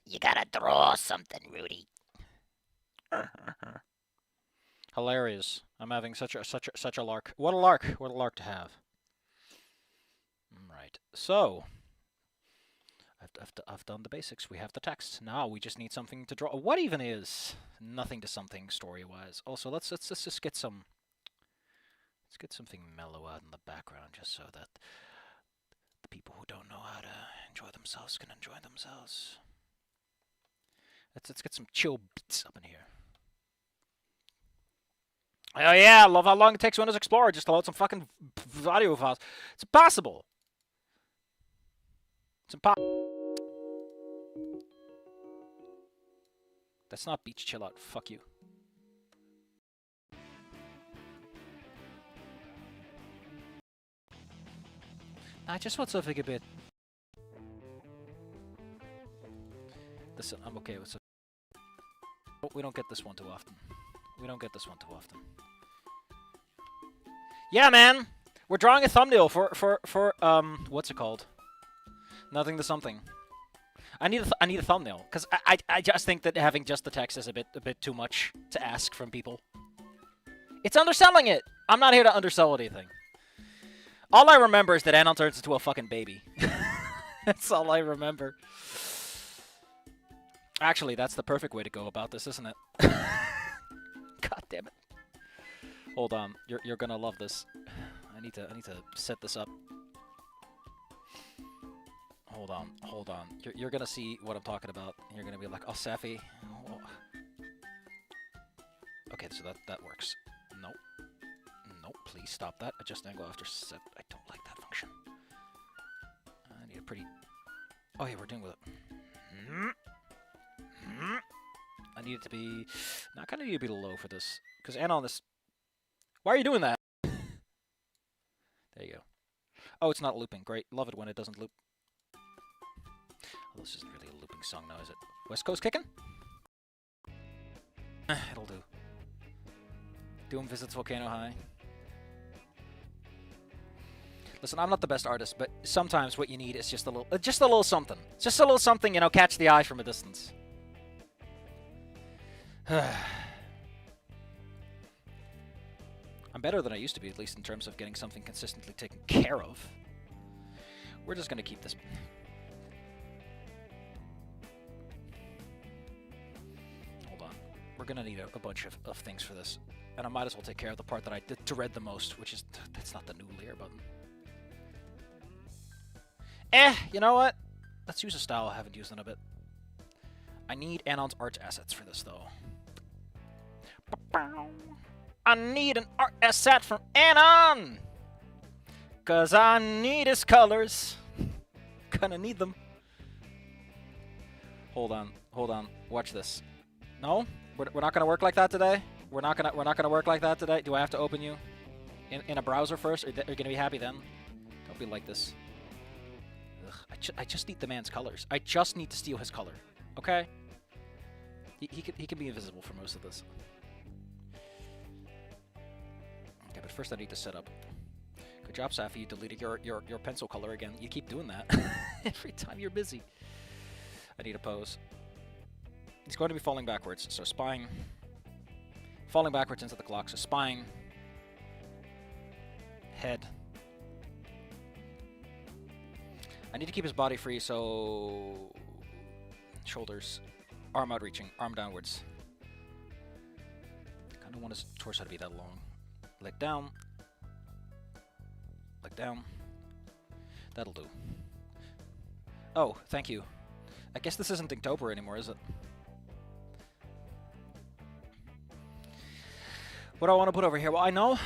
You gotta draw something, Rudy. Hilarious. I'm having such a lark. What a lark! What a lark to have. Right. So I've done the basics. We have the text. Now we just need something to draw. What even is nothing to something story-wise? Also, let's just get some. Let's get something mellow out in the background, just so that the people who don't know how to enjoy themselves can enjoy themselves. Let's get some chill beats up in here. Oh yeah, I love how long it takes Windows Explorer just to load some fucking audio files. It's impossible. It's impossible. That's not beach chill out. Fuck you. I just want something a bit. Listen, I'm okay with it. We don't get this one too often. We don't get this one too often. Yeah, man! We're drawing a thumbnail for what's it called? Nothing to something. I need a thumbnail, because I just think that having just the text is a bit too much to ask from people. It's underselling it! I'm not here to undersell anything. All I remember is that Anon turns into a fucking baby. That's all I remember. Actually, that's the perfect way to go about this, isn't it? God damn it. Hold on, you're gonna love this. I need to set this up. Hold on. You're gonna see what I'm talking about. You're gonna be like, oh, SAFFY. Oh. Okay, so that works. Nope. Nope, please stop that. Adjust angle after set. I don't like that function. I need a pretty... Oh yeah, we're doing with it. I need it to be... No, I kind of need to be low for this. Because Anon this... Why are you doing that? There you go. Oh, it's not looping. Great. Love it when it doesn't loop. Oh, this isn't really a looping song now, is it? West Coast kicking? It'll do. Doom visits Volcano High. Listen, I'm not the best artist, but sometimes what you need is just a little something. Just a little something, you know, catch the eye from a distance. I'm better than I used to be, at least in terms of getting something consistently taken care of. We're just gonna keep this. Hold on. We're gonna need a bunch of things for this. And I might as well take care of the part that I dread the most, which is... That's not the new layer button. You know what? Let's use a style I haven't used in a bit. I need Anon's art assets for this, though. I need an art asset from Anon! Cause I need his colors. Gonna need them. Hold on. Watch this. No? We're not gonna work like that today? We're not gonna work like that today? Do I have to open you in a browser first? Are you gonna be happy then? Don't be like this. Ugh, I just need the man's colors. I just need to steal his color. Okay? He can be invisible for most of this. Okay, but first I need to set up. Good job, SAFFY. You deleted your pencil color again. You keep doing that every time you're busy. I need a pose. He's going to be falling backwards, so spying. Falling backwards into the clock, so spying. Head. I need to keep his body free, so... Shoulders. Arm out reaching. Arm downwards. I kind of want his torso to be that long. Leg down. Leg down. That'll do. Oh, thank you. I guess this isn't Inktober anymore, is it? What do I want to put over here? Well, I know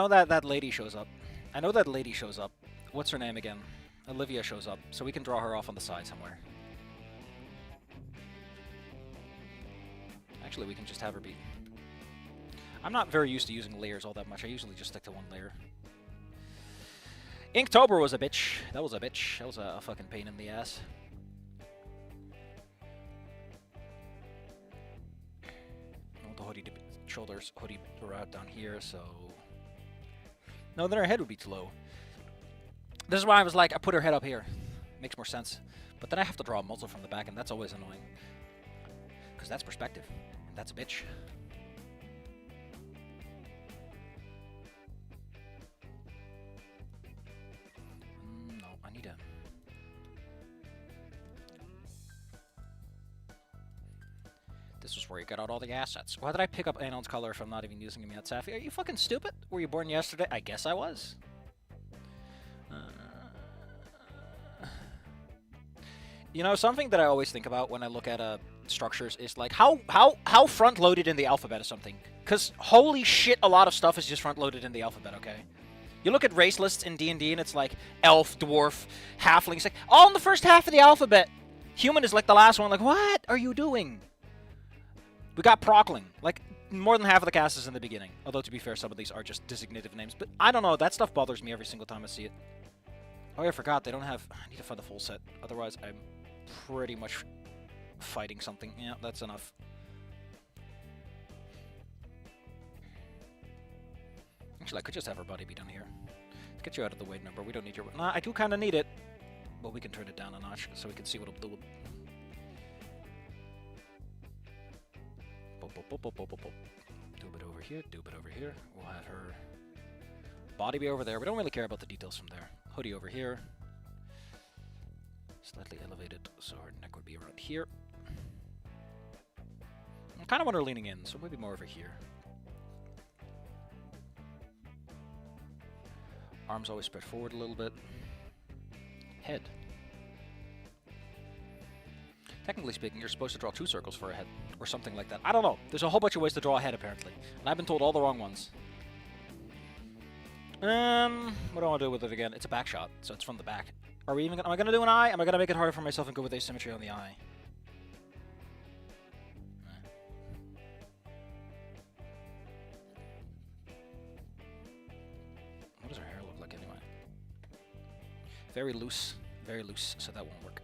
that lady shows up. I know that lady shows up. What's her name again? Olivia shows up, so we can draw her off on the side somewhere. Actually, we can just have her be. I'm not very used to using layers all that much. I usually just stick to one layer. Inktober was a bitch. That was a bitch. That was a fucking pain in the ass. I want the hoodie to be, shoulders, hoodie were out down here, so... No, then her head would be too low. This is why I was like, I put her head up here. Makes more sense. But then I have to draw a muzzle from the back, and that's always annoying. Because that's perspective, and that's a bitch. No, I need a... This is where you get out all the assets. Why did I pick up Anon's color if I'm not even using him yet, SAFFY? Are you fucking stupid? Were you born yesterday? I guess I was. You know, something that I always think about when I look at structures is like how front-loaded in the alphabet is something. Because holy shit, a lot of stuff is just front-loaded in the alphabet, okay? You look at race lists in D&D and it's like elf, dwarf, halfling. It's like all in the first half of the alphabet. Human is like the last one. Like, what are you doing? We got Procling. Like, more than half of the cast is in the beginning. Although, to be fair, some of these are just designative names. But I don't know. That stuff bothers me every single time I see it. Oh, yeah, I forgot. They don't have... I need to find the full set. Otherwise, I'm pretty much fighting something. Yeah, that's enough. Actually, I could just have our body be done here. Let's get you out of the weight number. We don't need your... Nah, I do kind of need it. But we can turn it down a notch so we can see what it'll do. Do a bit over here, do a bit over here. We'll have her body be over there. We don't really care about the details from there. Hoodie over here. Slightly elevated, so her neck would be around here. I kind of want her leaning in, so maybe more over here. Arms always spread forward a little bit. Head. Technically speaking, you're supposed to draw 2 circles for a head, or something like that. I don't know. There's a whole bunch of ways to draw a head, apparently. And I've been told all the wrong ones. What do I want to do with it again? It's a back shot, so it's from the back. Are we even gonna, am I going to do an eye? Am I going to make it harder for myself and go with asymmetry on the eye? What does her hair look like anyway? Very loose, so that won't work.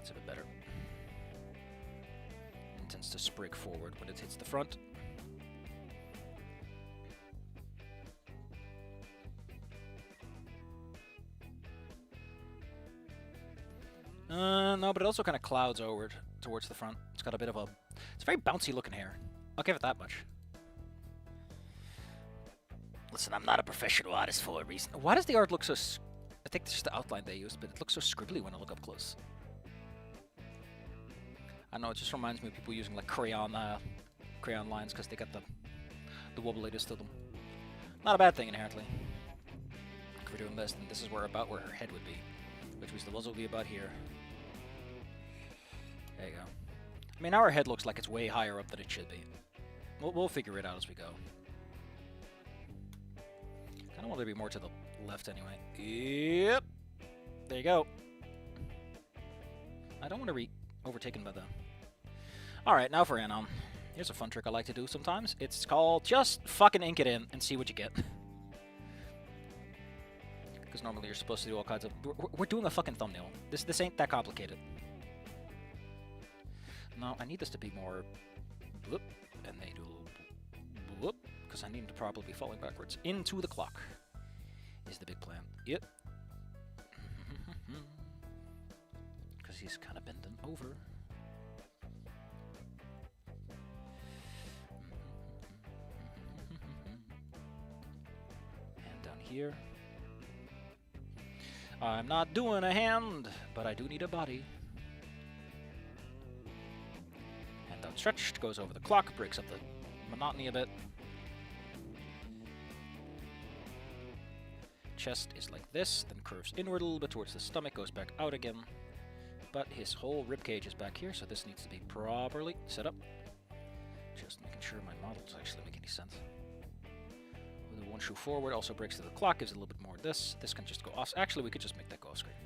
It's a bit better. It tends to sprig forward when it hits the front. No, but it also kind of clouds over towards the front. It's got a bit of a... It's very bouncy looking hair. I'll give it that much. Listen, I'm not a professional artist for a reason. Why does the art look so... I think it's just the outline they used, but it looks so scribbly when I look up close. I know, it just reminds me of people using like crayon lines because they got the wobbliness to them. Not a bad thing inherently. If we're doing this, then this is about where her head would be, which means the muzzle will be about here. There you go. I mean, our head looks like it's way higher up than it should be. We'll figure it out as we go. Kind of want it to be more to the left anyway. Yep. There you go. I don't want to be overtaken by the... Alright, now for Anon. Here's a fun trick I like to do sometimes. It's called just fucking ink it in and see what you get. Because normally you're supposed to do all kinds of... We're doing a fucking thumbnail. This ain't that complicated. No, I need this to be more... Bloop, and they do... Bloop, because I need to probably be falling backwards. Into the clock is the big plan. Yep. Because he's kind of bending over. And down here. I'm not doing a hand, but I do need a body. Hand outstretched, goes over the clock, breaks up the monotony a bit. Chest is like this, then curves inward a little bit towards the stomach, goes back out again. But his whole ribcage is back here, so this needs to be properly set up. Just making sure my models actually make any sense. With one shoe forward, also breaks to the clock, gives it a little bit more of this. This can just go off. Actually, we could just make that go off screen.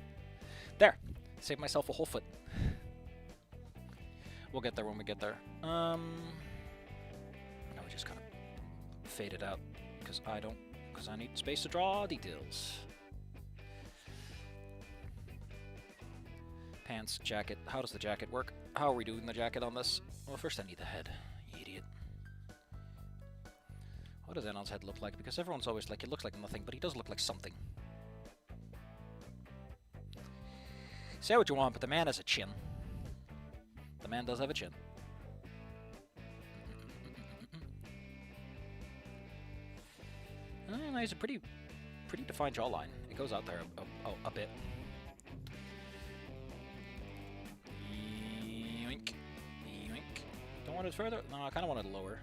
There! Save myself a whole foot. We'll get there when we get there. Now we just kind of fade it out, because I need space to draw details. Pants, jacket. How does the jacket work? How are we doing the jacket on this? Well, first I need the head, you idiot. does Anon's head look like? Because everyone's always like, it looks like nothing, but he does look like something. Say what you want, but the man has a chin. The man does have a chin. No, he's a pretty defined jawline. It goes out there a bit. Yoink. Yoink. Don't want it further? No, I kind of want it lower.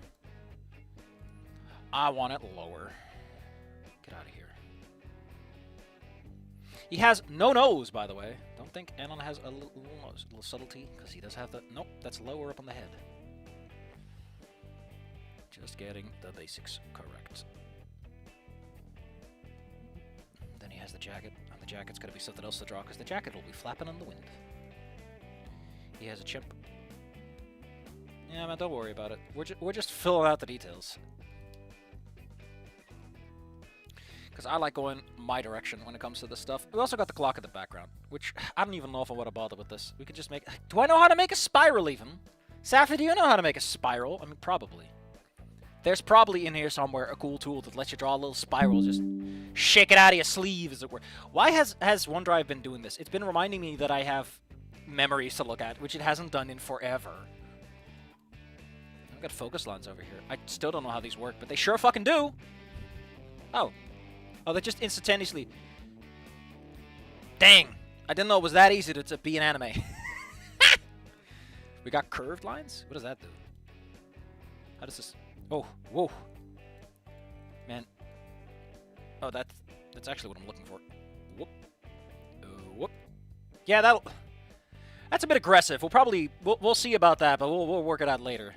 I want it lower. Get out of here. He has no nose, by the way. Don't think Anon has a little nose, a little subtlety, because he does have the... Nope, that's lower up on the head. Just getting the basics correct. Then he has the jacket, and the jacket's going to be something else to draw, because the jacket will be flapping in the wind. He has a chimp. Yeah, man, don't worry about it. We're just filling out the details. Because I like going my direction when it comes to this stuff. We also got the clock in the background, which I don't even know if I want to bother with this. We could just make... Do I know how to make a spiral, even? Saffy, do you know how to make a spiral? I mean, probably. There's probably in here somewhere a cool tool that lets you draw a little spiral. Just shake it out of your sleeve, as it were. Why has OneDrive been doing this? It's been reminding me that I have memories to look at, which it hasn't done in forever. I've got focus lines over here. I still don't know how these work, but they sure fucking do. Oh. Oh, they just instantaneously... Dang! I didn't know it was that easy to be an anime. We got curved lines? What does that do? How does this... Oh, whoa. Man. Oh, that's actually what I'm looking for. Whoop. Whoop. Yeah, that's a bit aggressive. We'll see about that, but we'll work it out later.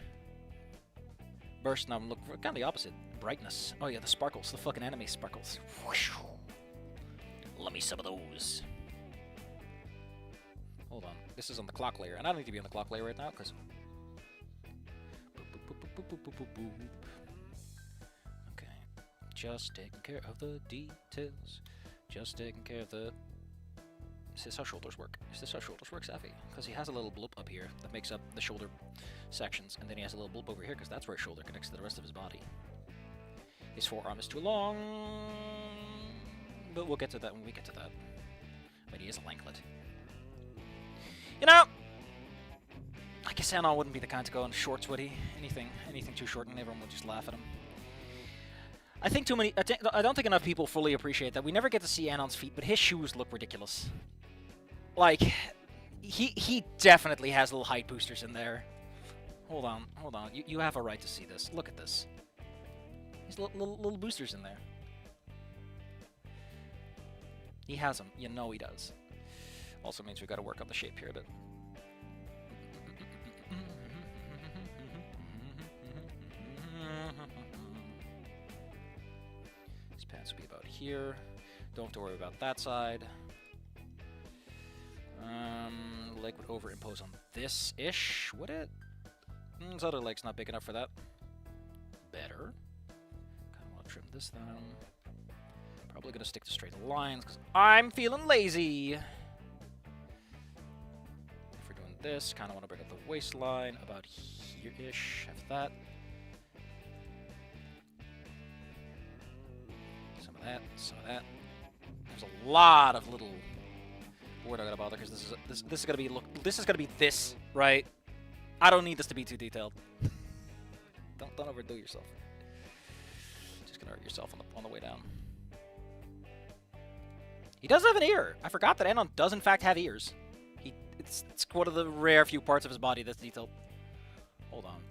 Burst, now I'm looking for kind of the opposite. Brightness. Oh yeah, the sparkles. The fucking anime sparkles. Let me some of those. Hold on. This is on the clock layer, and I don't need to be on the clock layer right now, because... Okay. Just taking care of the details. Just taking care of the... Is this how shoulders work? Is this how shoulders work, Saffy? Because he has a little bloop up here that makes up the shoulder sections, and then he has a little bloop over here, because that's where his shoulder connects to the rest of his body. His forearm is too long, but we'll get to that when we get to that. But he is a lanklet. You know, I guess Anon wouldn't be the kind to go in shorts, would he? Anything too short, and everyone would just laugh at him. I think I don't think enough people fully appreciate that. We never get to see Anon's feet, but his shoes look ridiculous. Like, he definitely has little height boosters in there. Hold on. You have a right to see this. Look at this. There's little boosters in there. He has them. You know he does. Also means we've got to work on the shape here a bit. His pants will be about here. Don't have to worry about that side. Leg would overimpose on this-ish, would it? His other leg's not big enough for that. Better. Trim this down. Probably gonna stick to straight lines because I'm feeling lazy. If we're doing this, kind of want to bring up the waistline about here-ish. Have that. Some of that. Some of that. There's a lot of little. We're not gonna bother because this is gonna be This is gonna be this, right? I don't need this to be too detailed. Don't overdo yourself. Gonna hurt yourself on the way down. He does have an ear. I forgot that Anon does in fact have ears. It's one of the rare few parts of his body that's detailed. Hold on.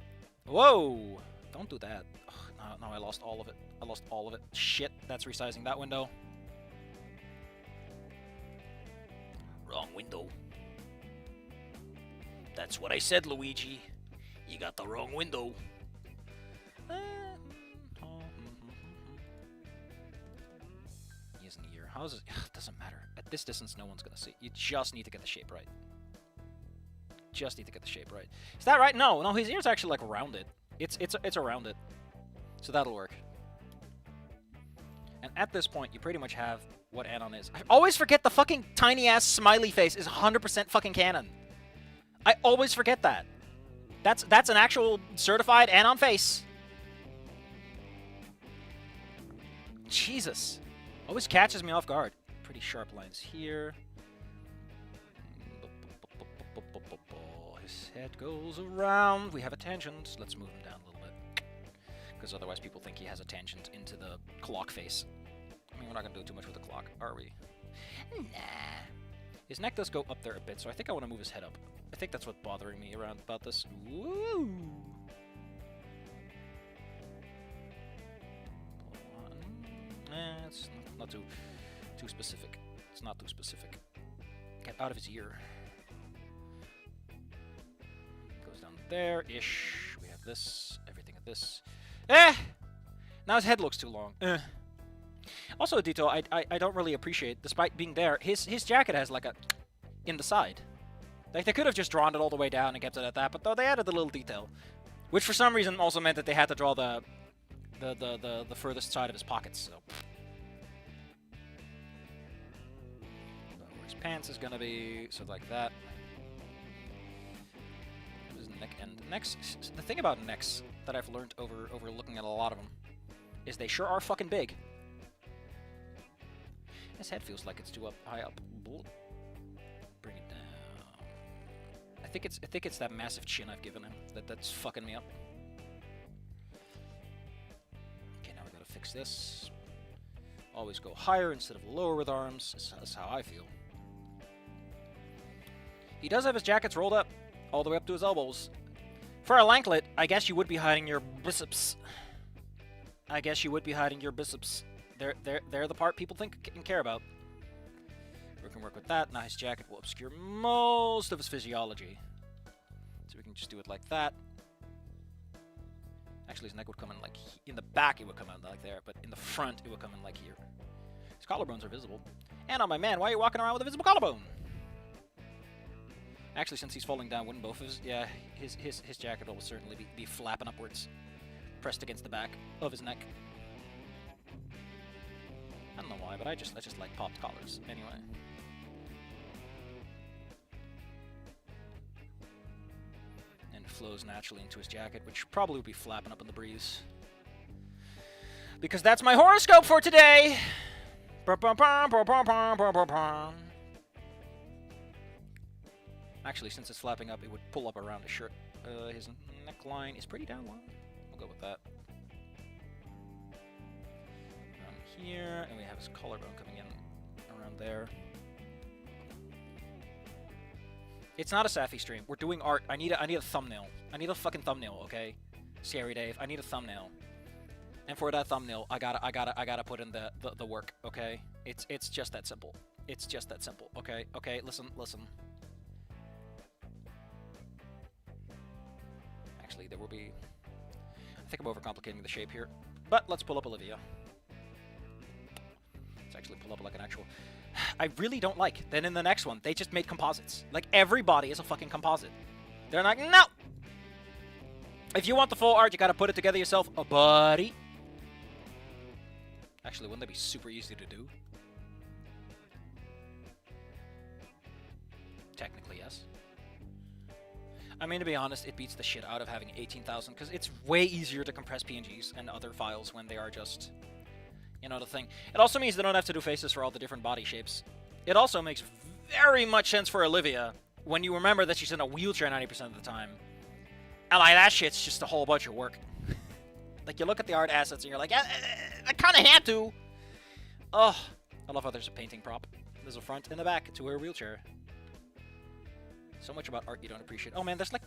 Whoa! Don't do that. Ugh, no, I lost all of it. I lost all of it. Shit, that's resizing that window. Wrong window. That's what I said, Luigi. You got the wrong window. He has an ear. How is it? Ugh, doesn't matter. At this distance, no one's gonna see. You just need to get the shape right. Just need to get the shape right. Is that right? No, his ear's actually like rounded. It's around it. So that'll work. And at this point, you pretty much have what Anon is. I always forget the fucking tiny-ass smiley face is 100% fucking canon. I always forget that. That's an actual certified Anon face. Jesus. Always catches me off guard. Pretty sharp lines here. His head goes around. We have a tangent. Let's move him down a little bit. Because otherwise people think he has a tangent into the clock face. I mean, we're not going to do too much with the clock, are we? Nah. His neck does go up there a bit, so I think I want to move his head up. I think that's what's bothering me around about this. Woo! It's not too specific. It's not too specific. Get out of his ear. Goes down there-ish. We have this. Everything of this. Now his head looks too long. Also a detail I don't really appreciate, despite being there. His jacket has like a in the side. Like they could have just drawn it all the way down and kept it at that, but though they added a little detail, which for some reason also meant that they had to draw the furthest side of his pockets. So where his pants is gonna be, so like that. His neck and necks. The thing about necks that I've learned over looking at a lot of them is they sure are fucking big. His head feels like it's too high up. Bring it down. I think it's that massive chin I've given him that's fucking me up. Okay, now we gotta fix this. Always go higher instead of lower with arms. That's how I feel. He does have his jackets rolled up all the way up to his elbows. For a lanklet, I guess you would be hiding your biceps. I guess you would be hiding your biceps. They're the part people think and care about. We can work with that. Now his jacket will obscure most of his physiology. So we can just do it like that. Actually, his neck would come in like... in the back it would come in like there, but in the front it would come in like here. His collarbones are visible. And on my man, why are you walking around with a visible collarbone? Actually, since he's falling down, wouldn't both of his... yeah, his jacket will certainly be flapping upwards. Pressed against the back of his neck. I don't know why, but I just like popped collars. Anyway. And it flows naturally into his jacket, which probably would be flapping up in the breeze. Because that's my horoscope for today! Actually, since it's flapping up, it would pull up around his shirt. His neckline is pretty down low. We'll go with that. Here, and we have his collarbone coming in around there. It's not a SAFFY stream. We're doing art. I need a thumbnail. I need a fucking thumbnail, okay? Scary Dave, I need a thumbnail. And for that thumbnail, I gotta put in the work, okay? It's just that simple. It's just that simple, okay? Okay, listen. Actually, there will be... I think I'm overcomplicating the shape here. But let's pull up Olivia. Let's actually pull up like an actual... I really don't like. Then in the next one, they just made composites. Like, everybody is a fucking composite. They're like, no! If you want the full art, you gotta put it together yourself, buddy. Actually, wouldn't that be super easy to do? Technically, yes. I mean, to be honest, it beats the shit out of having 18,000, because it's way easier to compress PNGs and other files when they are just, you know, the thing. It also means they don't have to do faces for all the different body shapes. It also makes very much sense for Olivia when you remember that she's in a wheelchair 90% of the time. And like, that shit's just a whole bunch of work. Like, you look at the art assets and you're like, I kind of had to. Oh, I love how there's a painting prop. There's a front and a back to her wheelchair. So much about art you don't appreciate. Oh man, there's like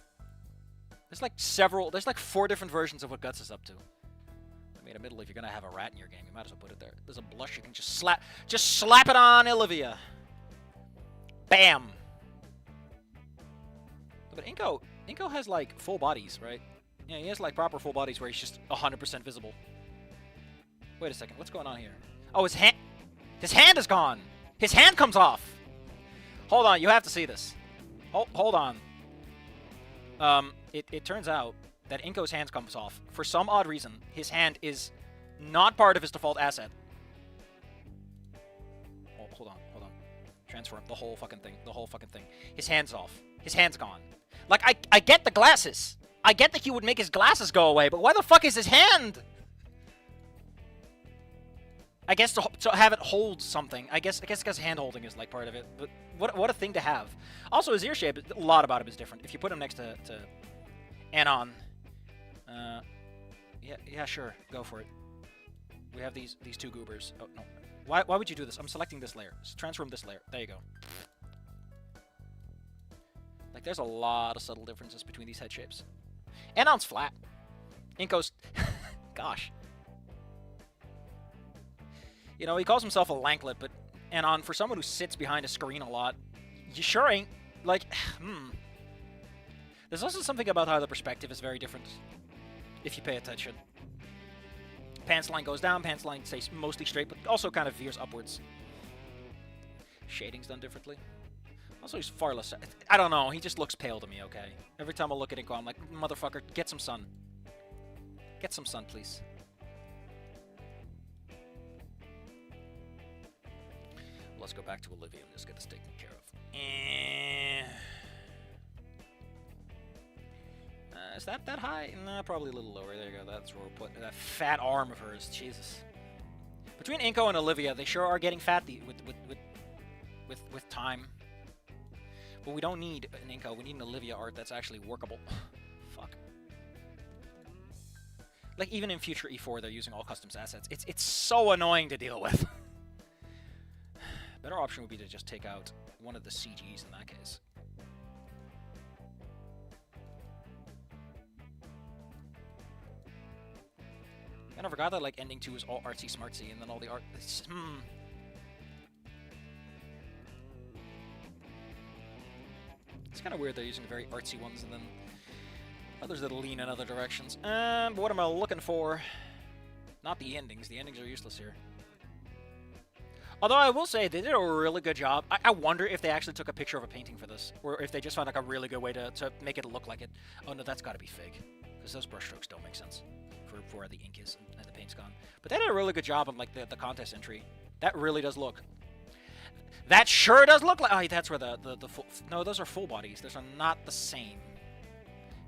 4 different versions of what Guts is up to. I mean, admittedly, if you're gonna have a rat in your game, you might as well put it there. There's a blush you can just slap it on Olivia. Bam. But Inko has like full bodies, right? Yeah, he has like proper full bodies where he's just 100% visible. Wait a second, what's going on here? Oh, his hand is gone. His hand comes off. Hold on, you have to see this. Hold on. It turns out that Inko's hand comes off. For some odd reason, his hand is not part of his default asset. Oh, hold on. Transform the whole fucking thing. His hand's off. His hand's gone. Like, I get the glasses. I get that he would make his glasses go away, but why the fuck is his hand? I guess to have it hold something. I guess because hand holding is like part of it. But what a thing to have. Also, his ear shape, a lot about him is different. If you put him next to Anon, yeah, sure, go for it. We have these two goobers. Oh no, why would you do this? I'm selecting this layer. Just transform this layer. There you go. Like, there's a lot of subtle differences between these head shapes. Anon's flat. Inko's, gosh. You know, he calls himself a lanklet, but Anon, for someone who sits behind a screen a lot, you sure ain't, like, There's also something about how the perspective is very different, if you pay attention. Pants line goes down, pants line stays mostly straight, but also kind of veers upwards. Shading's done differently. Also, he's far less... I don't know, he just looks pale to me, okay? Every time I look at Inko, I'm like, motherfucker, get some sun. Get some sun, please. Let's go back to Olivia and just get this taken care of. Is that high? Nah, probably a little lower. There you go. That's where we'll put that fat arm of hers. Jesus. Between Inko and Olivia, they sure are getting fat with time. But we don't need an Inko. We need an Olivia art that's actually workable. Fuck. Like, even in future E4, they're using all customs assets. It's so annoying to deal with. Better option would be to just take out one of the CGs in that case. And I forgot that, like, ending 2 is all artsy-smartsy, and then all the art... It's kind of weird they're using very artsy ones, and then others that lean in other directions. But what am I looking for? Not the endings. The endings are useless here. Although I will say, they did a really good job. I wonder if they actually took a picture of a painting for this, or if they just found like a really good way to make it look like it. Oh no, that's got to be fake, because those brushstrokes don't make sense for where the ink is and the paint's gone. But they did a really good job on like the contest entry. That really does look. That sure does look like. Oh, that's where the full. No, those are full bodies. Those are not the same.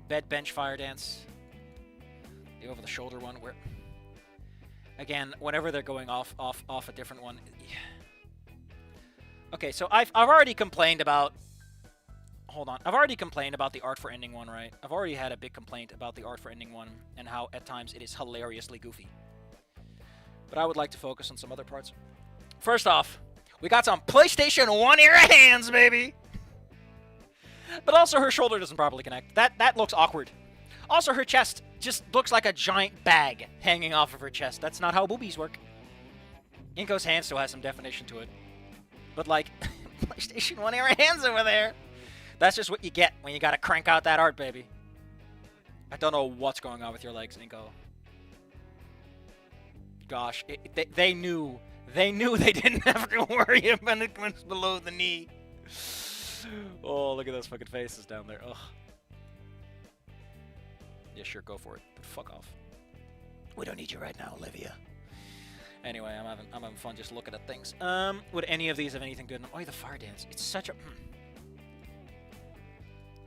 Bed, bench, fire dance. The over the shoulder one where. Again, whenever they're going off a different one. Okay, so I've already complained about... Hold on. I've already complained about the art for ending 1, right? I've already had a big complaint about the art for ending 1 and how, at times, it is hilariously goofy. But I would like to focus on some other parts. First off, we got some PlayStation 1 era hands, baby! But also, her shoulder doesn't properly connect. That looks awkward. Also, her chest just looks like a giant bag hanging off of her chest. That's not how boobies work. Inko's hand still has some definition to it. But, like, PlayStation 1 era hands over there. That's just what you get when you gotta crank out that art, baby. I don't know what's going on with your legs, Inko. Gosh, they knew. They knew they didn't have to worry about it when it's below the knee. Oh, look at those fucking faces down there. Ugh. Yeah, sure, go for it. But fuck off. We don't need you right now, Olivia. Anyway, I'm having fun just looking at things. Would any of these have anything good? Oh, the fire dance. It's such a...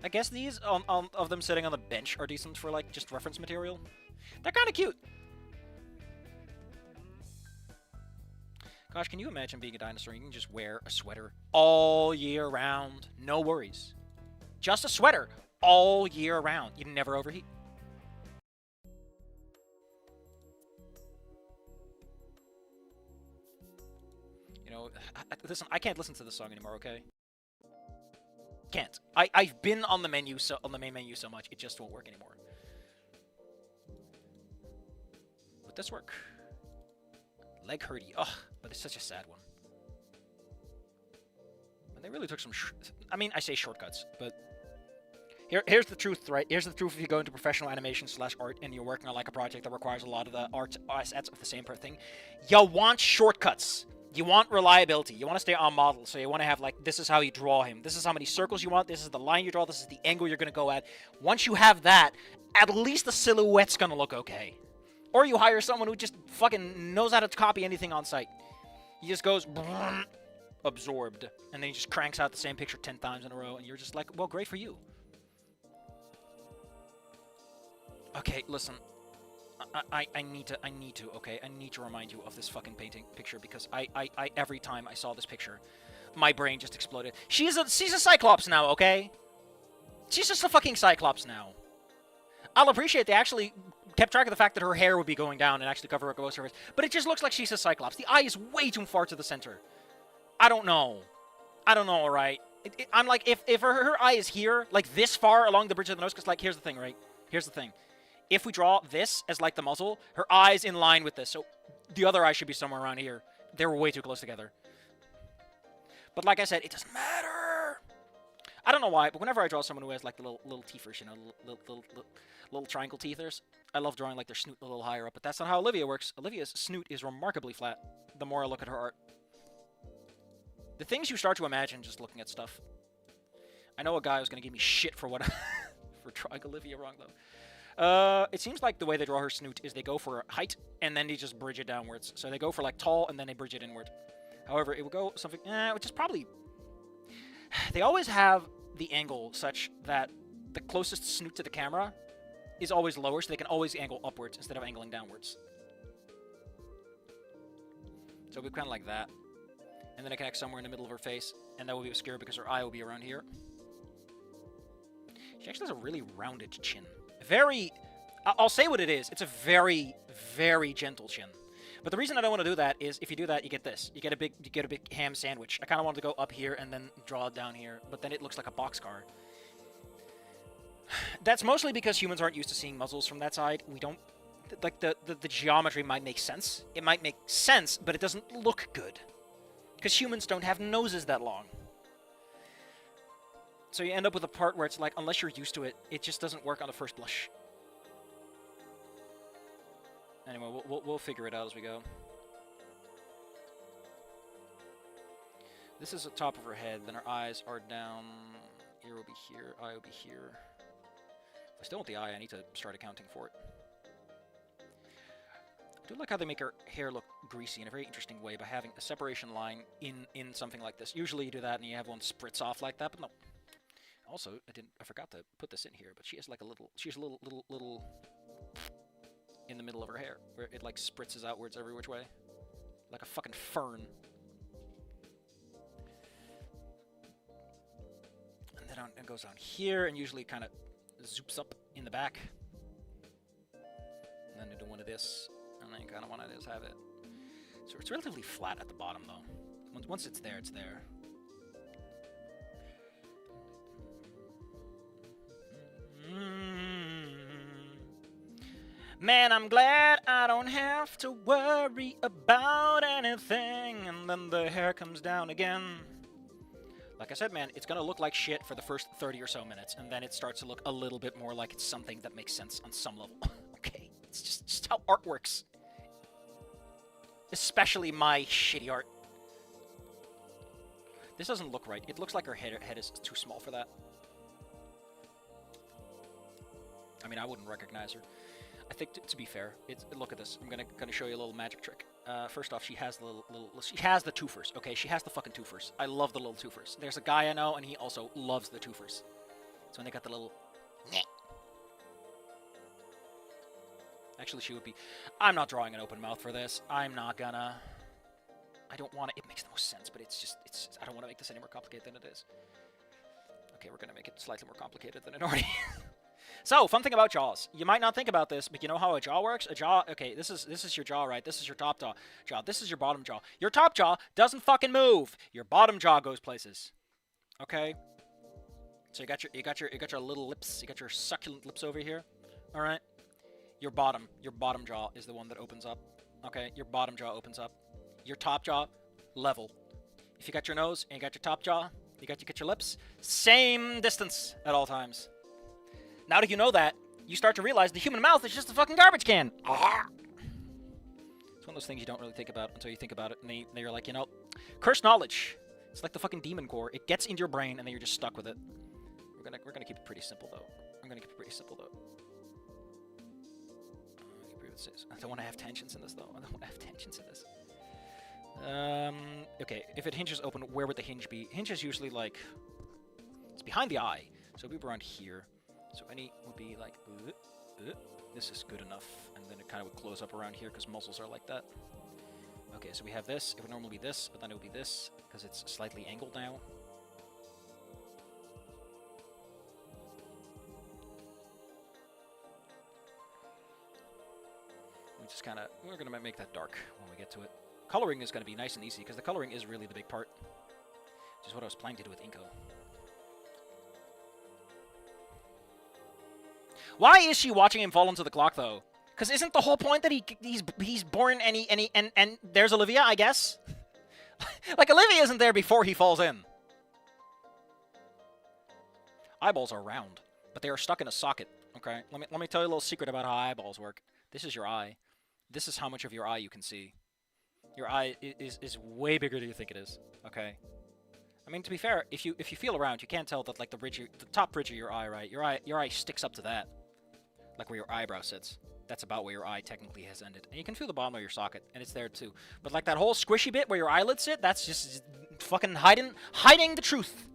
I guess these of them sitting on the bench are decent for, like, just reference material. They're kind of cute. Gosh, can you imagine being a dinosaur and you can just wear a sweater all year round? No worries. Just a sweater all year round. You never overheat. You know, listen, I can't listen to this song anymore, okay? Can't. I've been on the menu on the main menu so much, it just won't work anymore. Would this work? Leg hurty. Ugh, but it's such a sad one. And they really took some... I mean, I say shortcuts, but... Here's the truth, right? Here's the truth if you go into professional animation / art and you're working on like a project that requires a lot of the art assets of the same thing. You want shortcuts. You want reliability. You want to stay on model. So you want to have like, this is how you draw him. This is how many circles you want. This is the line you draw. This is the angle you're going to go at. Once you have that, at least the silhouette's going to look okay. Or you hire someone who just fucking knows how to copy anything on site. He just goes... absorbed. And then he just cranks out the same picture 10 times in a row. And you're just like, well, great for you. Okay, listen. I need to, okay? I need to remind you of this fucking picture because I every time I saw this picture, my brain just exploded. She's a Cyclops now, okay? She's just a fucking Cyclops now. I'll appreciate they actually kept track of the fact that her hair would be going down and actually cover her ghost surface, but it just looks like she's a Cyclops. The eye is way too far to the center. I don't know, alright? I'm like, if her eye is here, like this far along the bridge of the nose, because, like, here's the thing, right? Here's the thing. If we draw this as, like, the muzzle, her eye's in line with this, so the other eye should be somewhere around here. They were way too close together. But like I said, it doesn't matter. I don't know why, but whenever I draw someone who has, like, the little teethers, you know, little triangle teethers, I love drawing, like, their snoot a little higher up, but that's not how Olivia works. Olivia's snoot is remarkably flat, the more I look at her art. The things you start to imagine just looking at stuff. I know a guy who's going to give me shit for what for drawing Olivia wrong, though. It seems like the way they draw her snoot is they go for height, and then they just bridge it downwards. So they go for, like, tall, and then they bridge it inward. However, it would go something... which is probably... They always have the angle such that the closest snoot to the camera is always lower, so they can always angle upwards instead of angling downwards. So it would be kind of like that. And then it connects somewhere in the middle of her face, and that will be obscure because her eye will be around here. She actually has a really rounded chin. Very... I'll say what it is. It's a very, very gentle chin. But the reason I don't want to do that is if you do that, you get this. You get a big ham sandwich. I kind of wanted to go up here and then draw it down here, but then it looks like a boxcar. That's mostly because humans aren't used to seeing muzzles from that side. We don't... Like, the geometry might make sense. It might make sense, but it doesn't look good. Because humans don't have noses that long. So you end up with a part where it's like, unless you're used to it, it just doesn't work on the first blush. Anyway, we'll figure it out as we go. This is the top of her head, then her eyes are down. Ear will be here, eye will be here. If I still want the eye, I need to start accounting for it. I do like how they make her hair look greasy in a very interesting way by having a separation line in something like this. Usually you do that and you have one spritz off like that, but no. Also, I forgot to put this in here, but she has like a little in the middle of her hair, where it like spritzes outwards every which way. Like a fucking fern. And then it goes down here, and usually kind of zoops up in the back. And then you do one of this, and then you kind of want to just have it. So it's relatively flat at the bottom, though. Once it's there, it's there. Man, I'm glad I don't have to worry about anything. And then the hair comes down again. Like I said, man, it's gonna look like shit for the first 30 or so minutes, and then it starts to look a little bit more like it's something that makes sense on some level. Okay, it's just how art works. Especially my shitty art. This doesn't look right. It looks like her head is too small for that. I mean, I wouldn't recognize her. I think, to be fair, look at this. I'm gonna show you a little magic trick. First off, she has the she has the twofers. Okay, she has the fucking twofers. I love the little twofers. There's a guy I know, and he also loves the twofers. So when they got the little... Actually, she would be... I'm not drawing an open mouth for this. I'm not gonna... I don't want to... It makes the most sense, but it's just... I don't want to make this any more complicated than it is. Okay, we're gonna make it slightly more complicated than it already is. So, fun thing about jaws. You might not think about this, but you know how a jaw works? A jaw, okay, this is your jaw, right? This is your top jaw. This is your bottom jaw. Your top jaw doesn't fucking move. Your bottom jaw goes places. Okay? So you got your little lips, you got your succulent lips over here. All right? Your bottom jaw is the one that opens up. Okay? Your bottom jaw opens up. Your top jaw level. If you got your nose and you got your top jaw, you got your lips, same distance at all times. Now that you know that, you start to realize the human mouth is just a fucking garbage can. It's one of those things you don't really think about until you think about it, and then you're like, you know, cursed knowledge. It's like the fucking demon core. It gets into your brain, and then you're just stuck with it. We're gonna keep it pretty simple, though. I don't want to have tensions in this, though. Okay, if it hinges open, where would the hinge be? Hinge is usually like... It's behind the eye, so it'd be around here. So any would be like... This is good enough. And then it kind of would close up around here because muzzles are like that. Okay, so we have this. It would normally be this, but then it would be this because it's slightly angled now. We just kind of, we're going to make that dark when we get to it. Coloring is going to be nice and easy because the coloring is really the big part. Which is what I was planning to do with Inko. Why is she watching him fall into the clock though? Because isn't the whole point that he's born and there's Olivia, I guess? Like Olivia isn't there before he falls in. Eyeballs are round, but they are stuck in a socket. Okay, let me tell you a little secret about how eyeballs work. This is your eye. This is how much of your eye you can see. Your eye is way bigger than you think it is. Okay. I mean, to be fair, if you feel around, you can't tell that like the top ridge of your eye, right? Your eye sticks up to that, like where your eyebrow sits. That's about where your eye technically has ended. And you can feel the bottom of your socket, and it's there too. But like that whole squishy bit where your eyelids sit, that's just fucking hiding the truth,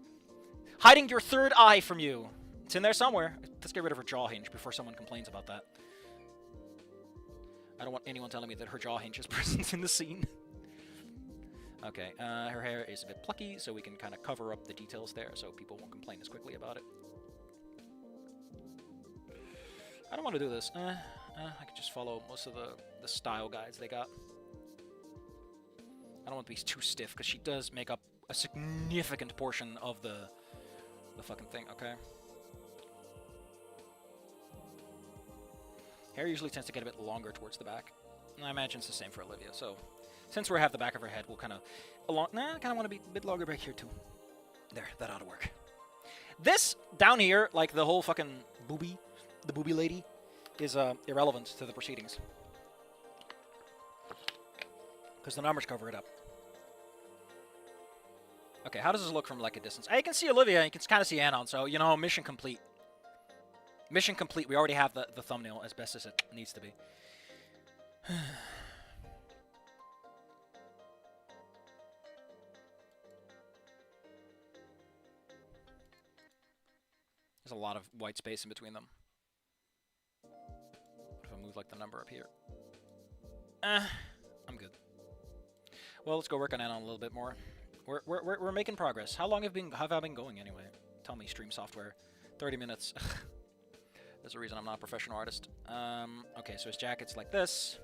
hiding your third eye from you. It's in there somewhere. Let's get rid of her jaw hinge before someone complains about that. I don't want anyone telling me that her jaw hinge is present in the scene. Okay, her hair is a bit plucky, so we can kind of cover up the details there so people won't complain as quickly about it. I don't want to do this. I could just follow most of the style guides they got. I don't want to be too stiff, because she does make up a significant portion of the fucking thing, okay? Hair usually tends to get a bit longer towards the back. And I imagine it's the same for Olivia, so... Since we have the back of her head, we'll kind of... I kind of want to be a bit longer back here, too. There, that ought to work. This, down here, like the whole fucking booby, the booby lady, is irrelevant to the proceedings. Because the numbers cover it up. Okay, how does this look from, like, a distance? You can see Olivia, and you can kind of see Anon, so, you know, mission complete. Mission complete. We already have the thumbnail as best as it needs to be. There's a lot of white space in between them. What if I move like the number up here? I'm good. Well, let's go work on Anon a little bit more. We're making progress. How long have I been going anyway? Tell me, stream software. 30 minutes. There's a reason I'm not a professional artist. Okay, so his jacket's like this.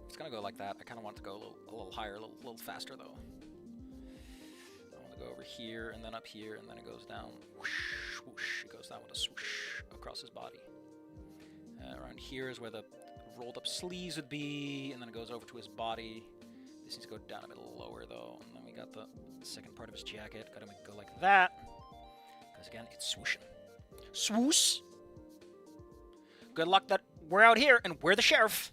It's gonna go like that. I kind of want it to go a little higher, a little faster though. I want to go over here and then up here, and then it goes down. Whoosh, whoosh. It goes down with a swoosh across his body. Around here is where the rolled up sleeves would be, and then it goes over to his body. This needs to go down a bit lower though, and then we got the second part of his jacket. Gotta make it go like that, because again, it's swooshing. Swoosh! Good luck that we're out here and we're the sheriff,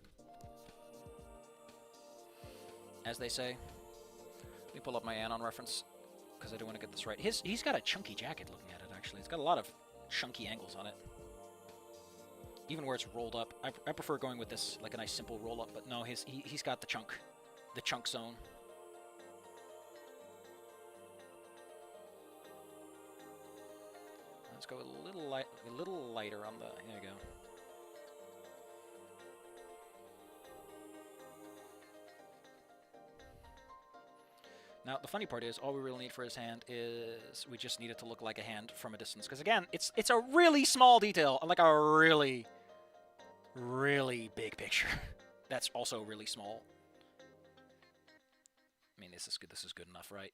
as they say. Let me pull up my Anon reference, because I do want to get this right. He's got a chunky jacket looking at it, actually. It's got a lot of chunky angles on it. Even where it's rolled up. I prefer going with this, like a nice simple roll up, but no, he's got the chunk zone. Let's go a little lighter on the, there you go. Now, the funny part is, all we really need for his hand is, we just need it to look like a hand from a distance. Because again, it's a really small detail, like a really, really big picture. That's also really small. I mean, this is good. This is good enough, right?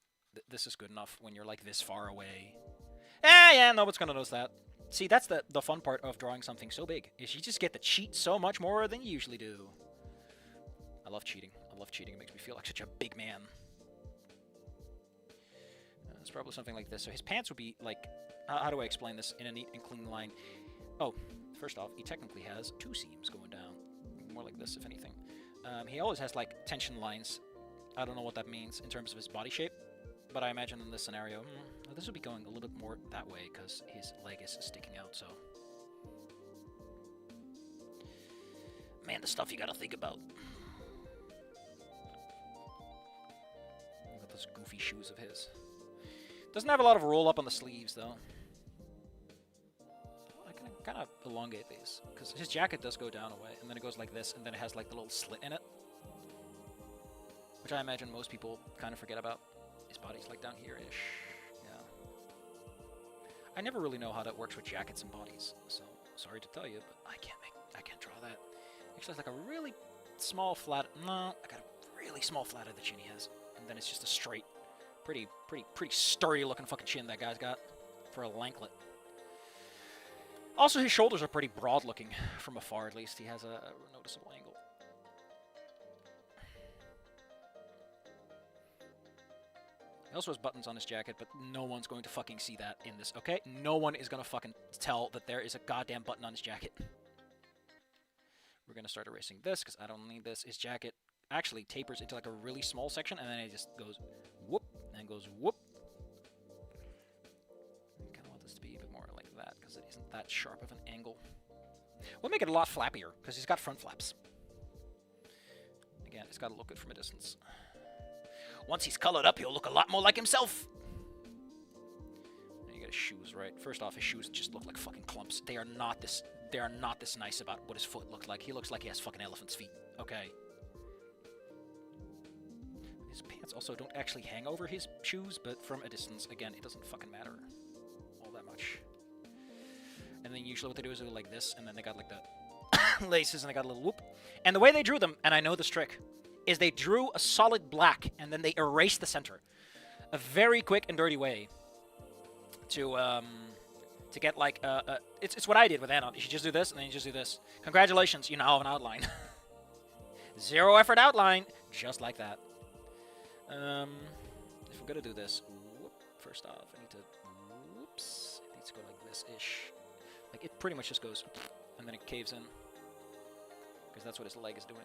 This is good enough when you're like this far away. Yeah, nobody's gonna notice that. See, that's the fun part of drawing something so big, is you just get to cheat so much more than you usually do. I love cheating. I love cheating. It makes me feel like such a big man. It's probably something like this. So his pants would be like, how do I explain this in a neat and clean line? Oh, first off, he technically has two seams going down. More like this, if anything. He always has like tension lines. I don't know what that means in terms of his body shape, but I imagine in this scenario, this would be going a little bit more that way because his leg is sticking out, so. Man, the stuff you gotta think about. Look at those goofy shoes of his. Doesn't have a lot of roll up on the sleeves, though. Kind of elongate these, because his jacket does go down a way, and then it goes like this, and then it has like the little slit in it, which I imagine most people kind of forget about. His body's like down here-ish. Yeah. I never really know how that works with jackets and bodies, so sorry to tell you, but I can't draw that. Actually, it's like a really small flat. No, I got a really small flat of the chin he has, and then it's just a straight, pretty sturdy looking fucking chin that guy's got for a lanklet. Also, his shoulders are pretty broad looking from afar. At least he has a noticeable angle. He also has buttons on his jacket, but no one's going to fucking see that in this, okay? No one is going to fucking tell that there is a goddamn button on his jacket. We're going to start erasing this, because I don't need this. His jacket actually tapers into like a really small section, and then it just goes whoop, and goes whoop. I kind of want this to be a bit more like that, because it isn't that sharp of an angle. We'll make it a lot flappier, because he's got front flaps. Again, it's got to look good from a distance. Once he's colored up, he'll look a lot more like himself. And you get his shoes, right? First off, his shoes just look like fucking clumps. They are not this nice about what his foot looks like. He looks like he has fucking elephant's feet. Okay. His pants also don't actually hang over his shoes, but from a distance, again, it doesn't fucking matter all that much. And then usually what they do is they go like this, and then they got like the laces, and they got a little whoop. And the way they drew them, and I know this trick, is they drew a solid black, and then they erased the center. A very quick and dirty way to get like it's what I did with Anon. You just do this, and then you just do this. Congratulations, you now have an outline. Zero effort outline, just like that. If we're gonna do this, whoop, first off, I need to, whoops, it needs to go like this-ish. Like, it pretty much just goes, and then it caves in. Because that's what his leg is doing.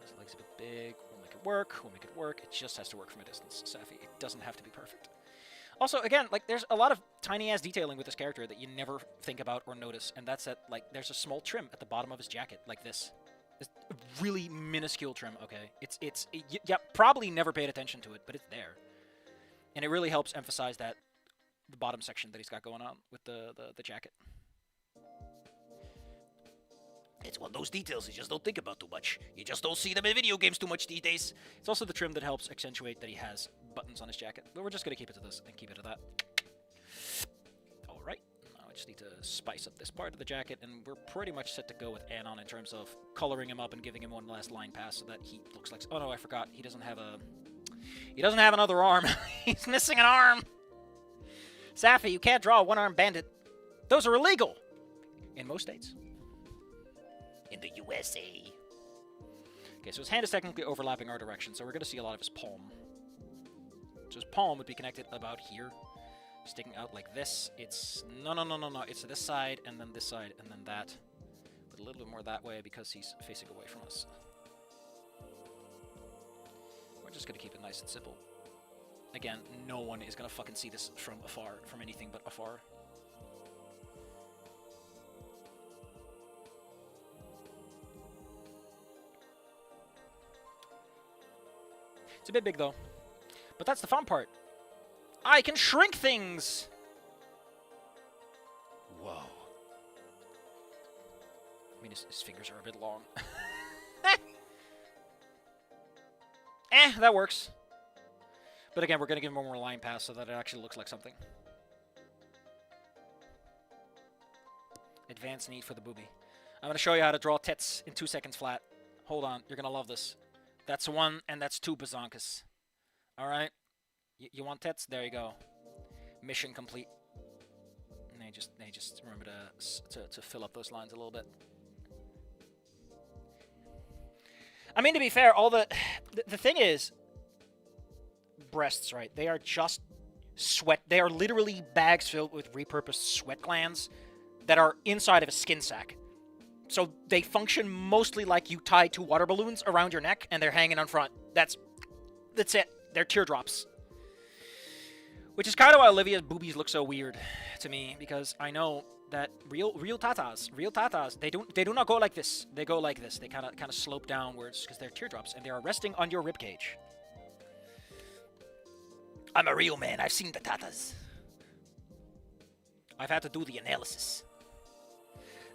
His leg's a bit big. We'll make it work. We'll make it work. It just has to work from a distance, Saffy. It doesn't have to be perfect. Also, again, like, there's a lot of tiny-ass detailing with this character that you never think about or notice, and that's that, like, there's a small trim at the bottom of his jacket, like this. It's a really minuscule trim, okay? Yeah, probably never paid attention to it, but it's there. And it really helps emphasize that, the bottom section that he's got going on with the jacket. It's one of those details you just don't think about too much. You just don't see them in video games too much these days. It's also the trim that helps accentuate that he has buttons on his jacket. But we're just going to keep it to this and keep it to that. Alright, now I just need to spice up this part of the jacket, and we're pretty much set to go with Anon in terms of coloring him up and giving him one last line pass so that he looks like... Oh no, I forgot. He doesn't have a... He doesn't have another arm. He's missing an arm! Saffy, you can't draw a one-armed bandit. Those are illegal! In most states. In the USA. Okay, so his hand is technically overlapping our direction, so we're going to see a lot of his palm. So his palm would be connected about here, sticking out like this. It's... No. It's this side, and then this side, and then that. But a little bit more that way because he's facing away from us. We're just going to keep it nice and simple. Again, no one is going to fucking see this from afar, from anything but afar. It's a bit big, though. But that's the fun part. I can shrink things! Whoa. I mean, his fingers are a bit long. That works. But again, we're going to give him one more line pass so that it actually looks like something. Advanced need for the booby. I'm going to show you how to draw tits in 2 seconds flat. Hold on, you're going to love this. That's 1, and that's 2 bazonkas. Alright? You want tits? There you go. Mission complete. And they just remember to fill up those lines a little bit. I mean, to be fair, all the thing is, breasts, right? They are just sweat. They are literally bags filled with repurposed sweat glands that are inside of a skin sac. So they function mostly like you tie 2 water balloons around your neck and they're hanging on front. That's it. They're teardrops. Which is kind of why Olivia's boobies look so weird to me, because I know that real tatas, they do not go like this. They go like this. They kind of slope downwards because they're teardrops and they are resting on your ribcage. I'm a real man. I've seen the tatas. I've had to do the analysis.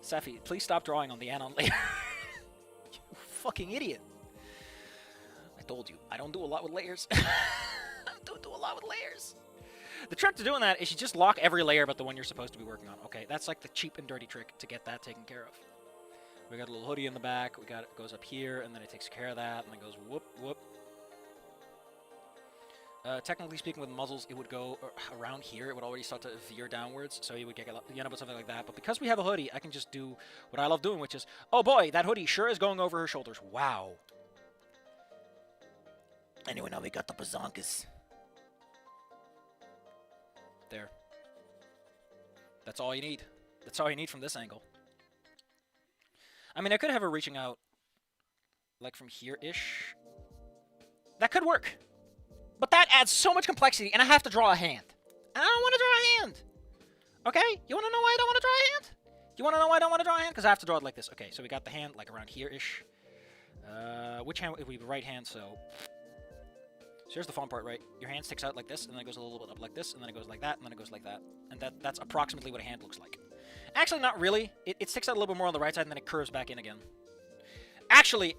Safi, please stop drawing on the anon layer. You fucking idiot. I told you, I don't do a lot with layers. I don't do a lot with layers. The trick to doing that is you just lock every layer but the one you're supposed to be working on. Okay, that's like the cheap and dirty trick to get that taken care of. We got a little hoodie in the back. We got it goes up here, and then it takes care of that, and then goes whoop whoop. Technically speaking, with muzzles, it would go around here. It would already start to veer downwards, so you would end up with something like that. But because we have a hoodie, I can just do what I love doing, which is, oh boy, that hoodie sure is going over her shoulders. Wow. Anyway, now we got the bazonkas. There. That's all you need. That's all you need from this angle. I mean, I could have her reaching out, like, from here-ish. That could work. But that adds so much complexity, and I have to draw a hand. And I don't want to draw a hand. Okay? You want to know why I don't want to draw a hand? You want to know why I don't want to draw a hand? Because I have to draw it like this. Okay, so we got the hand, like, around here-ish. Which hand? If we right hand, so here's the fun part, right? Your hand sticks out like this, and then it goes a little bit up like this, and then it goes like that, and then it goes like that. And that's approximately what a hand looks like. Actually, not really. It sticks out a little bit more on the right side, and then it curves back in again. Actually,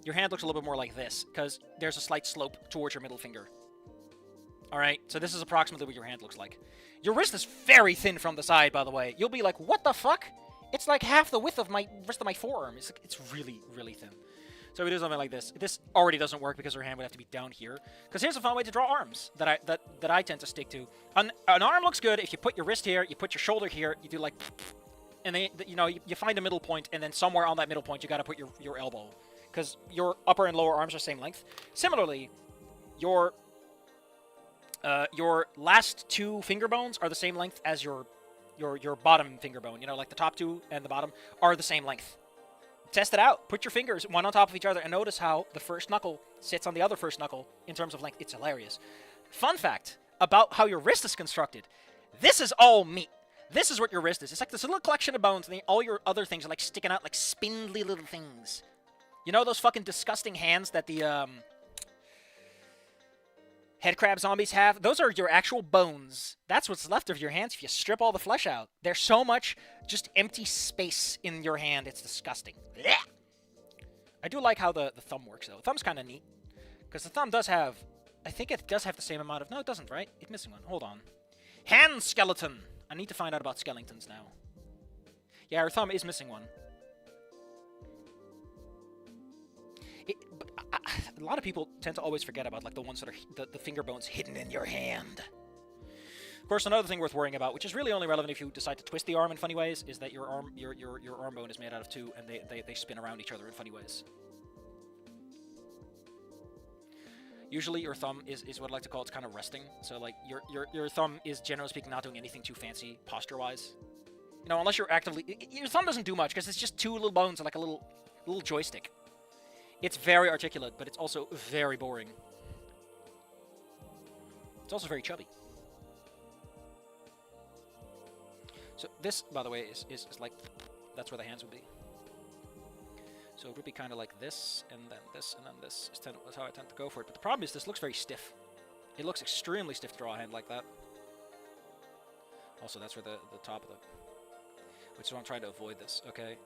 your hand looks a little bit more like this, because there's a slight slope towards your middle finger. Alright, so this is approximately what your hand looks like. Your wrist is very thin from the side, by the way. You'll be like, what the fuck? It's like half the width of my rest of my forearm. It's really, really thin. So we do something like this. This already doesn't work because her hand would have to be down here. Because here's a fun way to draw arms that I tend to stick to. An arm looks good if you put your wrist here, you put your shoulder here, you do like, and then you find a middle point, and then somewhere on that middle point you got to put your elbow, because your upper and lower arms are same length. Similarly, your last two finger bones are the same length as your bottom finger bone. You know, like the top two and the bottom are the same length. Test it out. Put your fingers one on top of each other and notice how the first knuckle sits on the other first knuckle in terms of length. It's hilarious. Fun fact about how your wrist is constructed. This is all meat. This is what your wrist is. It's like this little collection of bones, and all your other things are like sticking out like spindly little things. You know those fucking disgusting hands that the headcrab zombies have? Those are your actual bones. That's what's left of your hands if you strip all the flesh out. There's so much just empty space in your hand. It's disgusting. Blech! I do like how the thumb works, though. The thumb's kind of neat. Because the thumb does have... I think it does have the same amount of... No, it doesn't, right? It's missing one. Hold on. Hand skeleton! I need to find out about skeletons now. Yeah, her thumb is missing one. A lot of people tend to always forget about like the ones that are the finger bones hidden in your hand. Of course, another thing worth worrying about, which is really only relevant if you decide to twist the arm in funny ways, is that your arm bone is made out of two, and they spin around each other in funny ways. Usually, your thumb is what I like to call it's kind of resting. So like your thumb is generally speaking not doing anything too fancy posture-wise. You know, unless you're actively your thumb doesn't do much because it's just two little bones and like a little joystick. It's very articulate, but it's also very boring. It's also very chubby. So this, by the way, is like, that's where the hands would be. So it would be kind of like this, and then this, and then this. That's how I tend to go for it. But the problem is this looks very stiff. It looks extremely stiff to draw a hand like that. Also, that's where the top of the... Which is why I'm trying to avoid this, okay?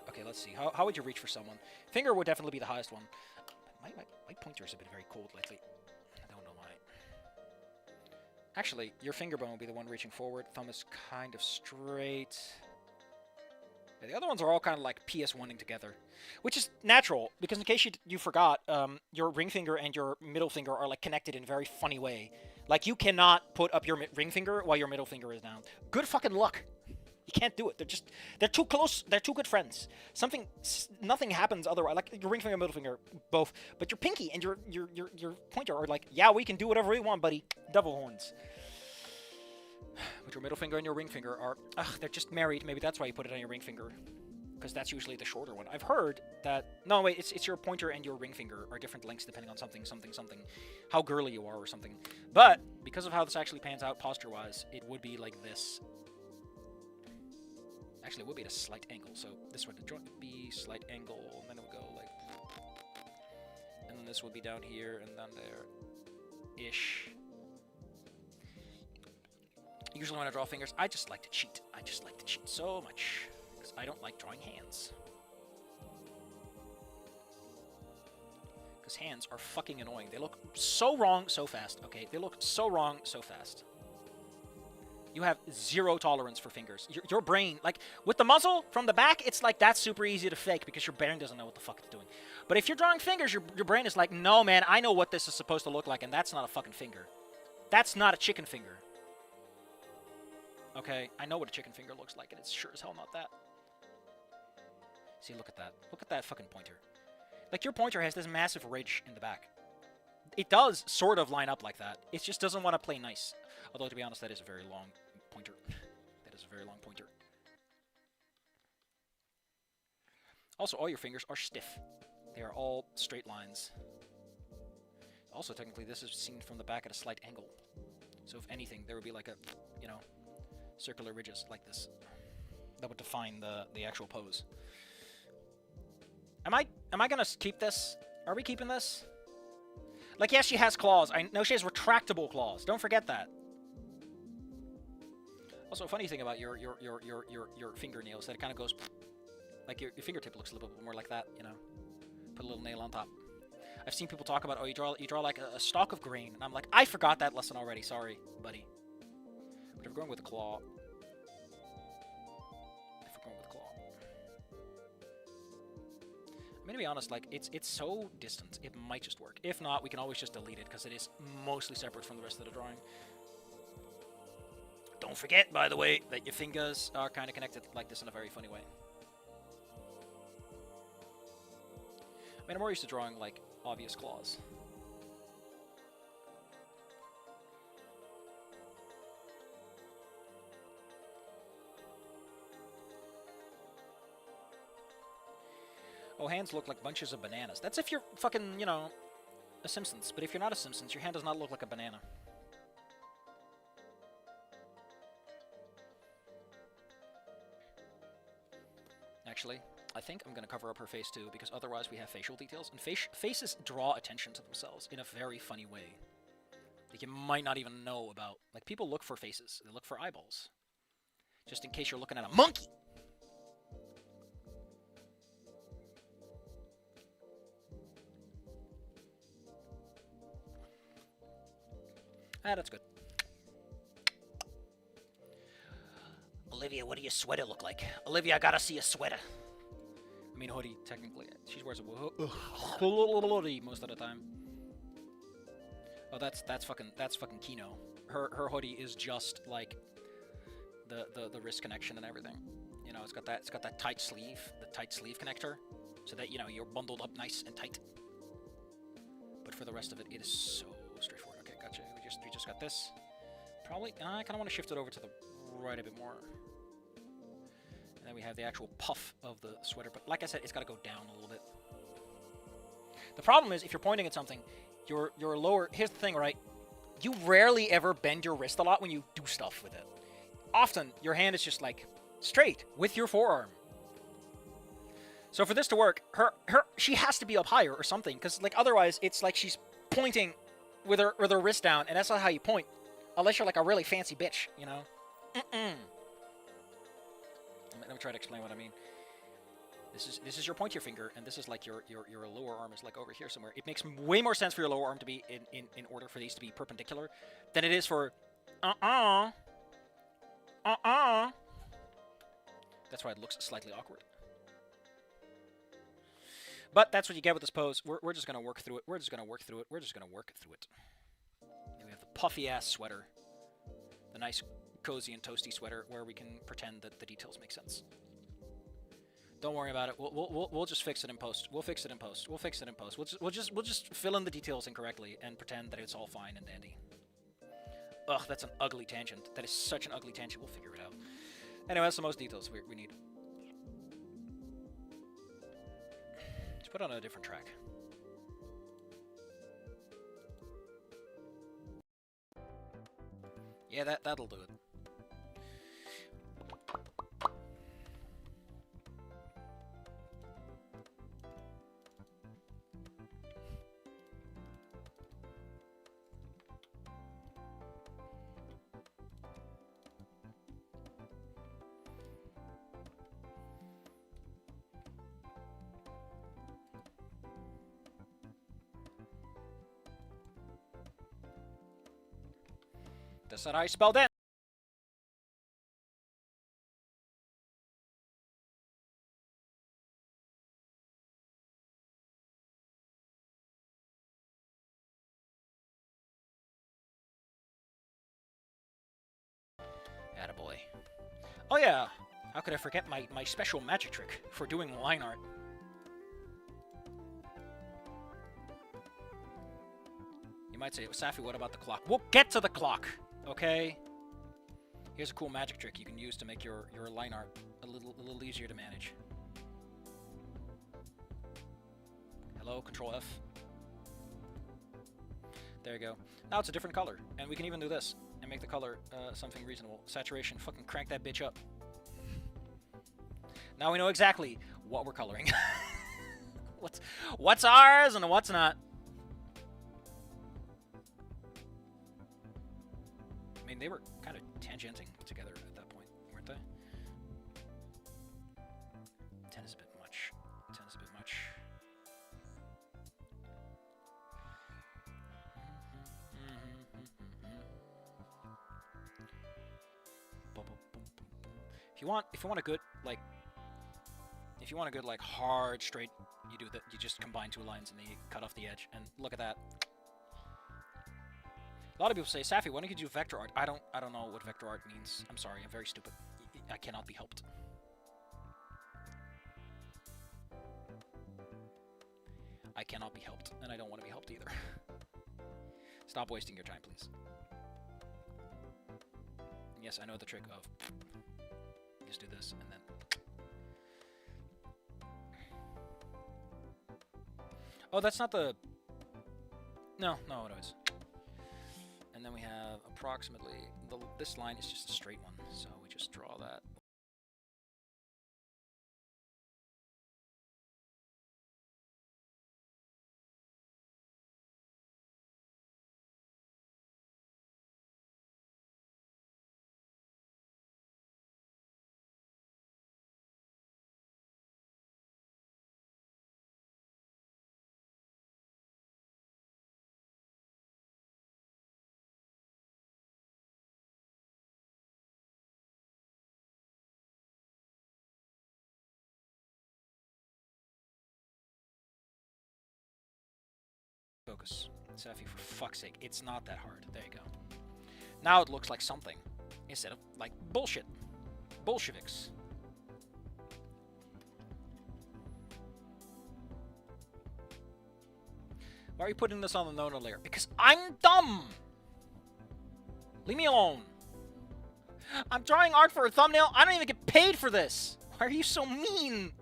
Okay, let's see. How would you reach for someone? Finger would definitely be the highest one. My pointers have been very cold lately. I don't know why. Actually, your finger bone will be the one reaching forward. Thumb is kind of straight. Yeah, the other ones are all kind of like PS1ing together. Which is natural, because in case you forgot, your ring finger and your middle finger are like connected in a very funny way. Like, you cannot put up your ring finger while your middle finger is down. Good fucking luck. You can't do it. They're too close. They're too good friends. Nothing happens otherwise. Like your ring finger, middle finger, both. But your pinky and your pointer are like, yeah, we can do whatever we want, buddy. Devil horns. But your middle finger and your ring finger are, they're just married. Maybe that's why you put it on your ring finger, because that's usually the shorter one. I've heard that. No, wait. It's your pointer and your ring finger are different lengths depending on something. How girly you are or something. But because of how this actually pans out posture-wise, it would be like this. Actually, it would be at a slight angle, so this would be slight angle, and then it would go like... And then this would be down here, and down there... Ish. Usually when I draw fingers, I just like to cheat. I just like to cheat so much. Because I don't like drawing hands. Because hands are fucking annoying. They look so wrong so fast, okay? They look so wrong so fast. You have zero tolerance for fingers. Your brain, like, with the muzzle from the back, it's like that's super easy to fake because your brain doesn't know what the fuck it's doing. But if you're drawing fingers, your brain is like, no, man, I know what this is supposed to look like, and that's not a fucking finger. That's not a chicken finger. Okay, I know what a chicken finger looks like, and it's sure as hell not that. See, look at that. Look at that fucking pointer. Like, your pointer has this massive ridge in the back. It does sort of line up like that. It just doesn't want to play nice. Although, to be honest, that is a very long pointer. That is a very long pointer. Also, all your fingers are stiff. They are all straight lines. Also, technically, this is seen from the back at a slight angle. So, if anything, there would be like a, you know, circular ridges like this. That would define the actual pose. Am I gonna keep this? Are we keeping this? Like, yes, she has claws. I know she has retractable claws. Don't forget that. Also, a funny thing about your fingernails that it kind of goes like your fingertip looks a little bit more like that, you know. Put a little nail on top. I've seen people talk about, oh, you draw like a stalk of grain, and I'm like, I forgot that lesson already. Sorry, buddy. But if we're going with a claw, I mean, to be honest, like, it's so distant, it might just work. If not, we can always just delete it, because it is mostly separate from the rest of the drawing. Don't forget, by the way, that your fingers are kind of connected like this in a very funny way. I mean, I'm more used to drawing, like, obvious claws. Oh, hands look like bunches of bananas. That's if you're fucking, you know, a Simpsons. But if you're not a Simpsons, your hand does not look like a banana. Actually, I think I'm going to cover up her face too, because otherwise we have facial details. And faces draw attention to themselves in a very funny way. Like, you might not even know about. Like, people look for faces. They look for eyeballs. Just in case you're looking at a monkey. Ah, that's good. Olivia, what do your sweater look like? Olivia, I gotta see a sweater. I mean, hoodie, technically. She wears a hoodie most of the time. Oh, that's fucking Kino. Her hoodie is just like the wrist connection and everything. You know, it's got that tight sleeve, the tight sleeve connector, so that, you know, you're bundled up nice and tight. But for the rest of it, it is so straightforward. Okay, gotcha. We just got this. Probably, I kind of want to shift it over to the right a bit more. And then we have the actual puff of the sweater. But like I said, it's got to go down a little bit. The problem is, if you're pointing at something, your lower... Here's the thing, right? You rarely ever bend your wrist a lot when you do stuff with it. Often, your hand is just, like, straight with your forearm. So for this to work, she has to be up higher or something, because, like, otherwise, it's like she's pointing with her wrist down, and that's not how you point. Unless you're, like, a really fancy bitch, you know? Let me try to explain what I mean. This is your pointer finger, and this is like your lower arm is like over here somewhere. It makes way more sense for your lower arm to be in order for these to be perpendicular than it is for That's why it looks slightly awkward. But that's what you get with this pose. We're just gonna work through it. We're just gonna work through it. We're just gonna work through it. And we have the puffy ass sweater, the nice cozy and toasty sweater where we can pretend that the details make sense. Don't worry about it. We'll just fix it in post. We'll fix it in post. We'll fix it in post. We'll just fill in the details incorrectly and pretend that it's all fine and dandy. Ugh, that's an ugly tangent. That is such an ugly tangent. We'll figure it out. Anyway, that's the most details we need. Let's put on a different track. Yeah, that'll do it. That's what I spelled in. Attaboy. Oh yeah, how could I forget my special magic trick for doing line art? You might say, Safi, what about the clock? We'll get to the clock, okay? Here's a cool magic trick you can use to make your line art a little easier to manage. Hello, Control F. There you go. Now it's a different color, and we can even do this and make the color something reasonable. Saturation, fucking crank that bitch up. Now we know exactly what we're coloring. what's ours and what's not. I mean, they were kind of tangenting together at that point, weren't they? 10 is a bit much. 10 is a bit much. If you want a good hard straight, you do that. You just combine two lines and then you cut off the edge. And look at that. A lot of people say, Safi, why don't you do vector art? I don't know what vector art means. I'm sorry, I'm very stupid. I cannot be helped. I cannot be helped, and I don't want to be helped either. Stop wasting your time, please. Yes, I know the trick of just do this and then. Oh, that's not the. No, it is. And then we have approximately this line is just a straight one, so we just draw that. Focus. Safi, for fuck's sake, it's not that hard. There you go. Now it looks like something, instead of like bullshit. Bolsheviks. Why are you putting this on the no-no layer? Because I'm dumb! Leave me alone. I'm drawing art for a thumbnail. I don't even get paid for this. Why are you so mean?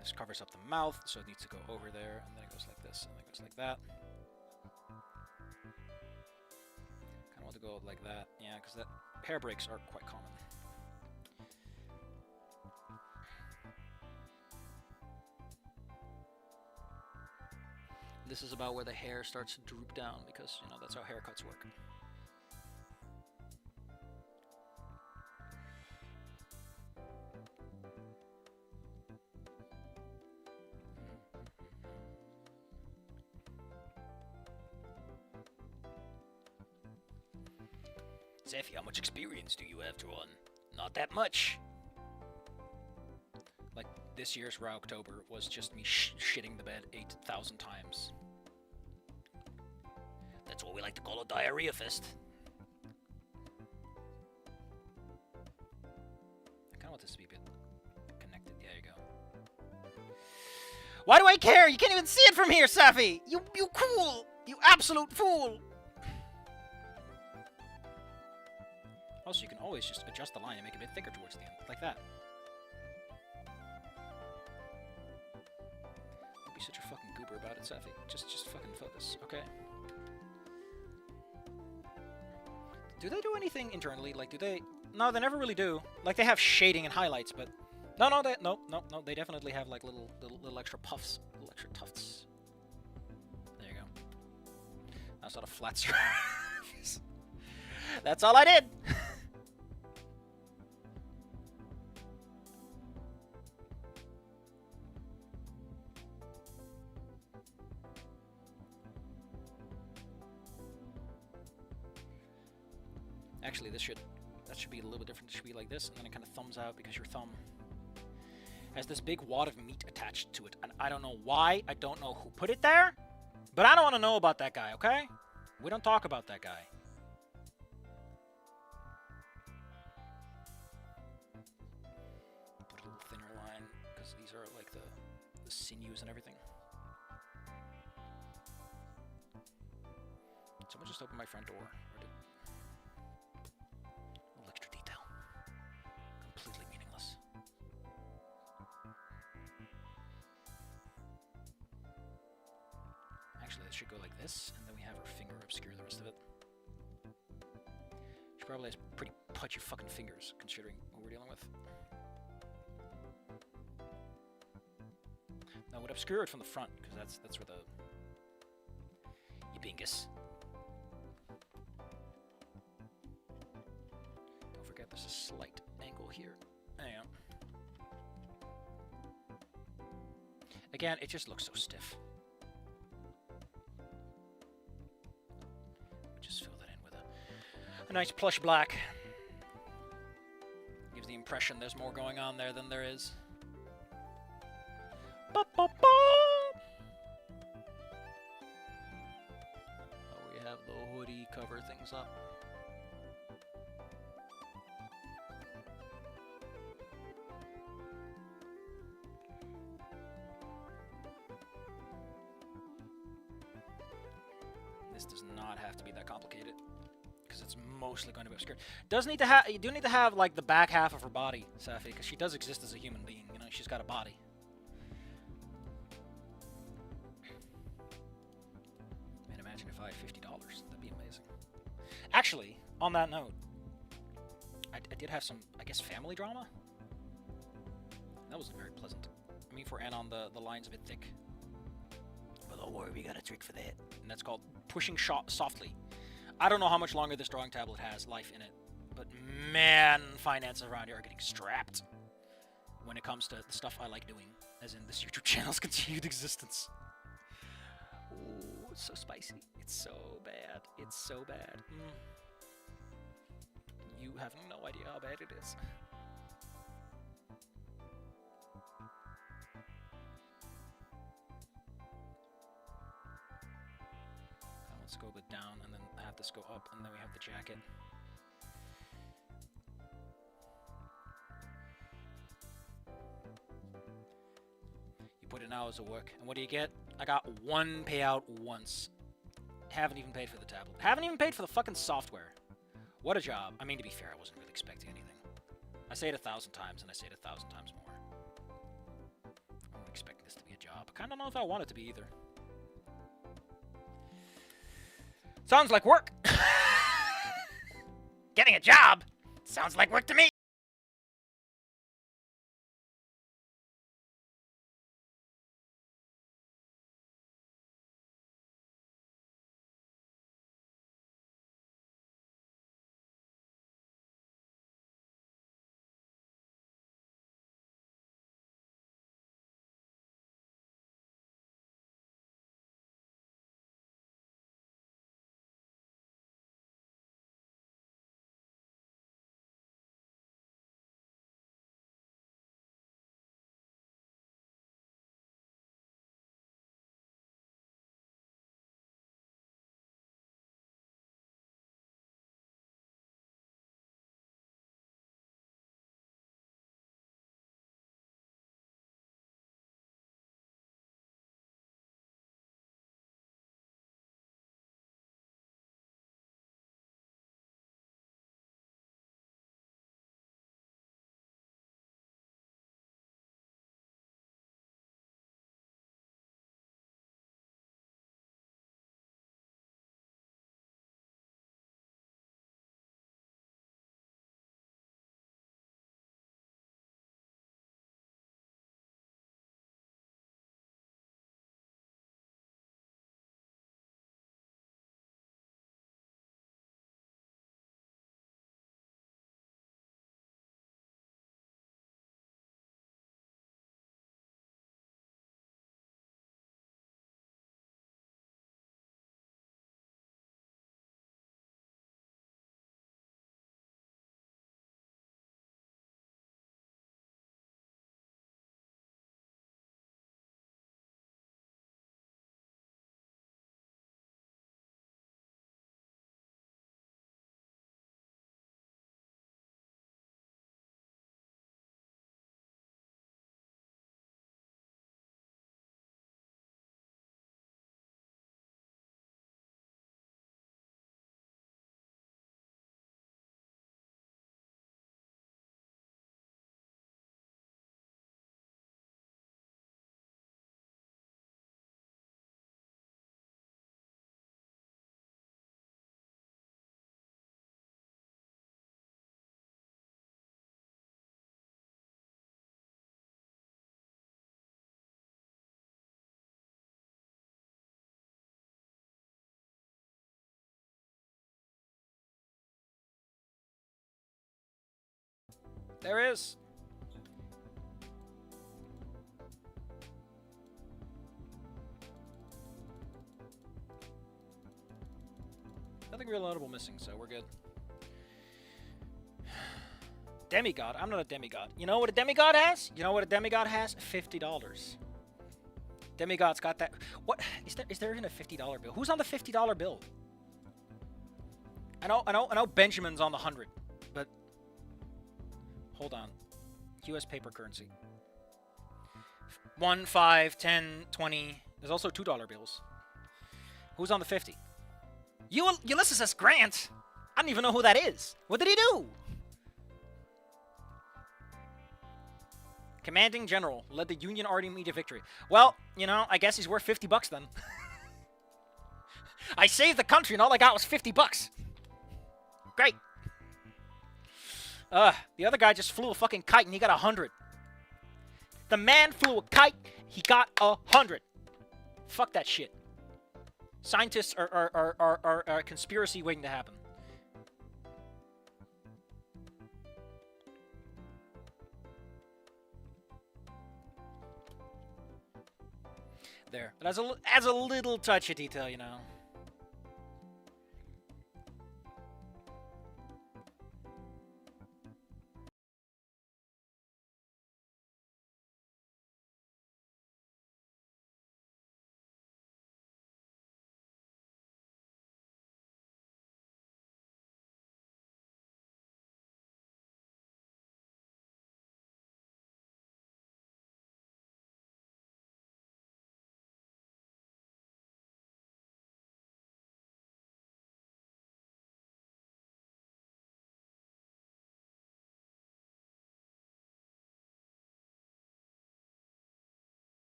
This covers up the mouth, so it needs to go over there, and then it goes like this, and then it goes like that. Kind of want to go like that, yeah, because that hair breaks are quite common. This is about where the hair starts to droop down, because, you know, that's how haircuts work. Safi, how much experience do you have drawn? Not that much. Like, this year's Raw October was just me shitting the bed 8,000 times. That's what we like to call a diarrhea fest. I kind of want this to be a bit connected. There you go. Why do I care? You can't even see it from here, Safi! You cool! You absolute fool! Also, you can always just adjust the line and make it a bit thicker towards the end, like that. Don't be such a fucking goober about it, Safi. Just fucking focus, okay? Do they do anything internally? Like, do they? No, they never really do. Like, they have shading and highlights, but no, they definitely have like little extra puffs, little extra tufts. There you go. That's not a flat surface. That's all I did. Actually, that should be a little bit different. It should be like this, and then it kind of thumbs out because your thumb has this big wad of meat attached to it, and I don't know why. I don't know who put it there, but I don't want to know about that guy. Okay? We don't talk about that guy. Put a little thinner line because these are like the sinews and everything. Someone just opened my front door. Or did... A little extra detail. Completely meaningless. Actually, it should go like this, and then we have our finger obscure the rest of it. She probably has pretty pudgy fucking fingers, considering what we're dealing with. Now, would obscure it from the front, because that's where the Yibingus. Don't forget, there's a slight angle here. There you go. Again, it just looks so stiff. Just fill that in with a nice plush black. Gives the impression there's more going on there than there is. Ba -ba -ba! Oh, we have the hoodie cover things up. This does not have to be that complicated, because it's mostly going to be obscured. Does need to have you do need to have like the back half of her body, Saffy, because she does exist as a human being. You know, she's got a body. Man, imagine if I had $50. That'd be amazing. Actually, on that note, I did have some, I guess, family drama. That was very pleasant. I mean, for Anon, the line's a bit thick. But don't worry, we got a trick for that. And that's called pushing softly. I don't know how much longer this drawing tablet has life in it, but man, finances around here are getting strapped when it comes to the stuff I like doing, as in this YouTube channel's continued existence. Ooh, it's so spicy. It's so bad. It's so bad. You have no idea how bad it is. Let's go a bit down, and then have this go up, and then we have the jacket. You put in hours of work, and what do you get? I got one payout once. Haven't even paid for the tablet. Haven't even paid for the fucking software. What a job. I mean, to be fair, I wasn't really expecting anything. I say it 1,000 times, and I say it 1,000 times more. I wasn't expecting this to be a job. I kind of don't know if I want it to be either. Sounds like work. Getting a job sounds like work to me. There is. Nothing real notable missing, so we're good. Demigod. I'm not a demigod. You know what a demigod has? You know what a demigod has? $50. Demigod's got that. What is there even a $50 bill? Who's on the $50 bill? I know Benjamin's on the 100, but hold on. US paper currency. 1, 5, 10, 20. There's also $2 bills. Who's on the 50? Ulysses S. Grant. I don't even know who that is. What did he do? Commanding General, led the Union Army to victory. Well, you know, I guess he's worth $50 then. I saved the country and all I got was $50. Great. The other guy just flew a fucking kite and he got 100. The man flew a kite, he got 100. Fuck that shit. Scientists are a conspiracy waiting to happen. There. It adds a little touch of detail, you know.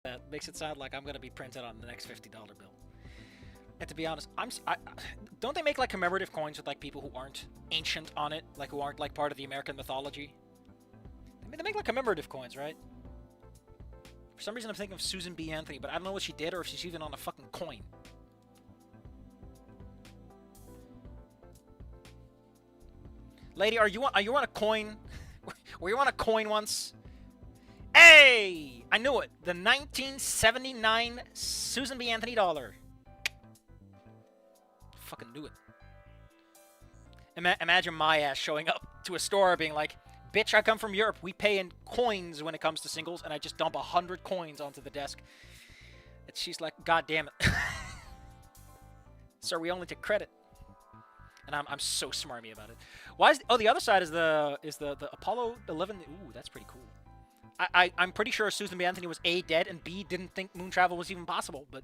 That makes it sound like I'm gonna be printed on the next $50 bill. And to be honest, don't they make like commemorative coins with like people who aren't ancient on it, like who aren't like part of the American mythology? They make like commemorative coins, right? For some reason I'm thinking of Susan B. Anthony, but I don't know what she did or if she's even on a fucking coin. Lady, are you on a coin? Were you on a coin once? Hey! I knew it. The 1979 Susan B. Anthony dollar. Fucking knew it. Imagine my ass showing up to a store being like, bitch, I come from Europe. We pay in coins when it comes to singles, and I just dump 100 coins onto the desk. And she's like, God damn it. Sir, we only take credit. And I'm so smarmy about it. Why is the other side is the Apollo 11. Ooh, that's pretty cool. I'm pretty sure Susan B. Anthony was A, dead, and B, didn't think moon travel was even possible, but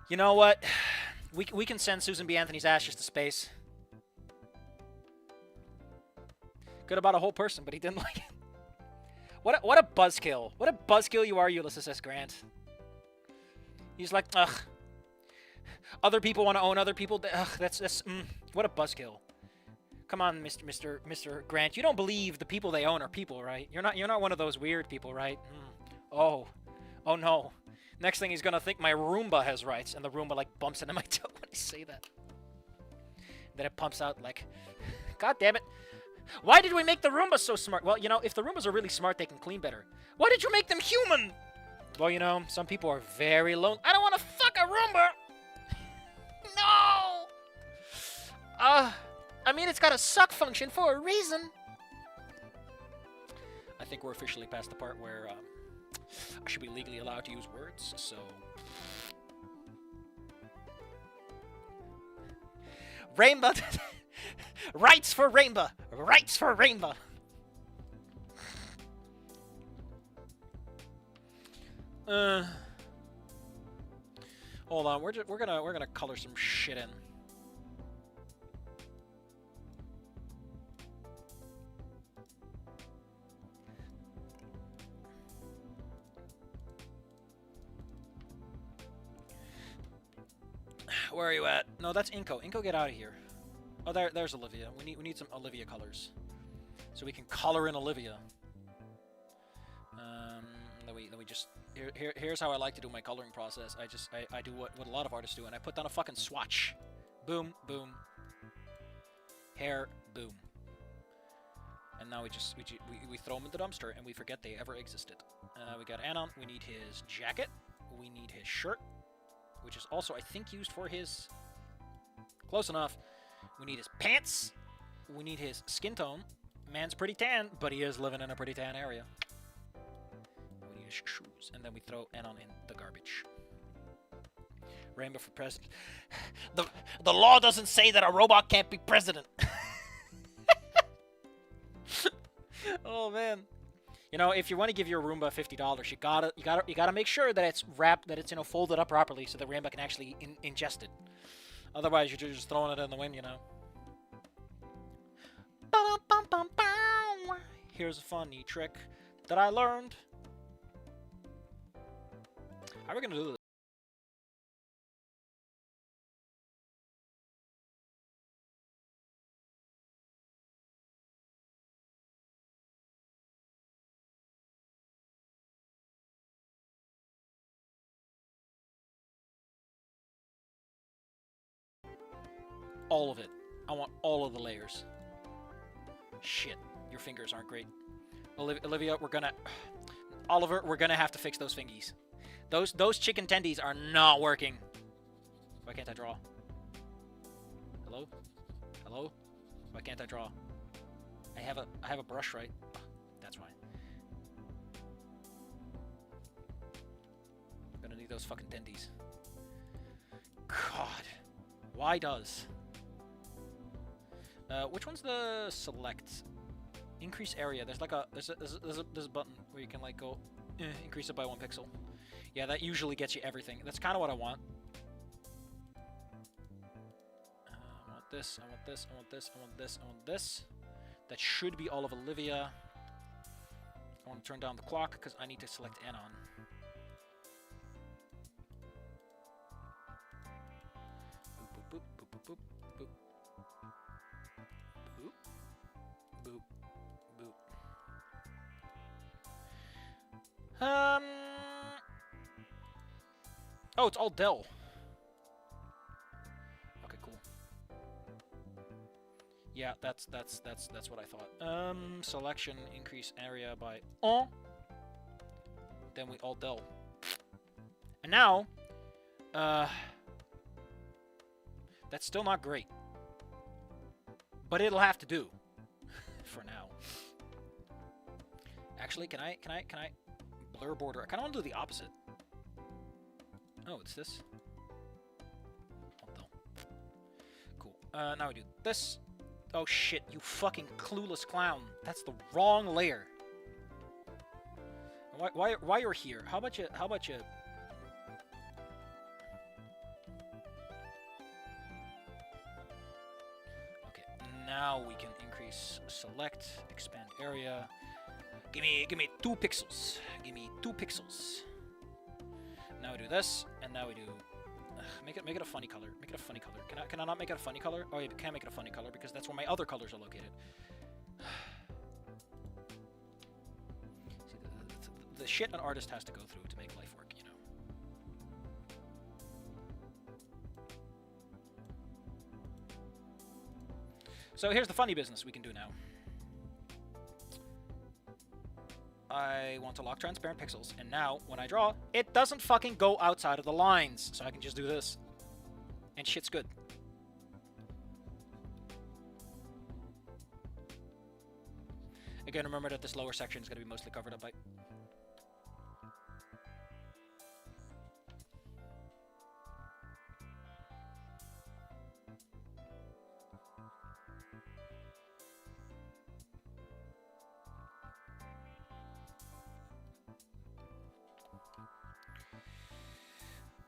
you know what? We can send Susan B. Anthony's ashes to space. Good about a whole person, but he didn't like it. What a buzzkill. What a buzzkill you are, Ulysses S. Grant. He's like, ugh. Other people want to own other people. Ugh, what a buzzkill. Come on, Mr. Grant. You don't believe the people they own are people, right? You're not one of those weird people, right? Oh no. Next thing he's gonna think my Roomba has rights, and the Roomba like bumps into my toe when I say that. Then it pumps out like, God damn it. Why did we make the Roomba so smart? Well, you know, if the Roombas are really smart, they can clean better. Why did you make them human? Well, you know, some people are very lonely. I don't want to fuck a Roomba. No. I mean, it's got a suck function for a reason. I think we're officially past the part where I should be legally allowed to use words, so... Rainbow... Rights for Rainbow! Rights for Rainbow! Hold on, we're gonna color some shit in. Where are you at? No, that's Inko. Inko, get out of here. Oh, there's Olivia. We need some Olivia colors, so we can color in Olivia. Then we just here's how I like to do my coloring process. I do what a lot of artists do, and I put down a fucking swatch. Boom, boom. Hair, boom. And now we throw them in the dumpster and we forget they ever existed. We got Anon. We need his jacket. We need his shirt, which is also, I think, used for his... Close enough. We need his pants. We need his skin tone. Man's pretty tan, but he is living in a pretty tan area. We need his shoes. And then we throw Anon in the garbage. Rainbow for president. The law doesn't say that a robot can't be president. Oh man. You know, if you want to give your Roomba $50, you gotta make sure that it's wrapped, that it's folded up properly, so that Roomba can actually ingest it. Otherwise, you're just throwing it in the wind, you know. Here's a funny trick that I learned. How are we gonna do this? All of it. I want all of the layers. Shit, your fingers aren't great. Olivia, we're gonna... Oliver, we're gonna have to fix those fingies. Those chicken tendies are not working. Why can't I draw? Hello? Hello? Why can't I draw? I have a brush, right? Oh, that's why. I'm gonna need those fucking tendies. God. Why does... which one's the select? Increase area. There's like there's a button where you can like go increase it by 1 pixel. Yeah, that usually gets you everything. That's kind of what I want. I want this. I want this. I want this. I want this. I want this. That should be all of Olivia. I want to turn down the clock because I need to select Anon. Boop boop boop boop boop boop. Boop, boop. Oh, it's all Dell. Okay, cool. Yeah, that's what I thought. Selection, increase area by then we all Dell. And now, that's still not great. But it'll have to do. For now. Actually, can I blur border? I kind of want to do the opposite. Oh, it's this. Oh, no. Cool. Now we do this. Oh shit! You fucking clueless clown. That's the wrong layer. Why you're here? How about you? Okay. Now we can increase select, expand area. Give me 2 pixels. Give me 2 pixels. Now we do this, and now we do make it a funny color. Make it a funny color. Can I not make it a funny color? Oh, yeah, can't make it a funny color because that's where my other colors are located. See, the shit an artist has to go through to make life work, you know. So here's the funny business we can do now. I want to lock transparent pixels, and now, when I draw, it doesn't fucking go outside of the lines, so I can just do this. And shit's good. Again, remember that this lower section is going to be mostly covered up by...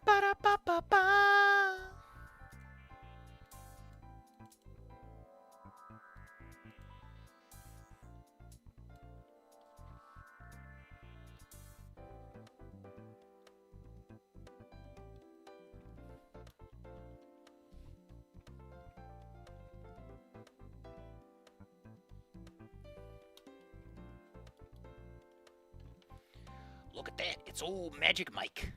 Ba-da-ba-ba-ba. Look at that. It's old Magic Mike.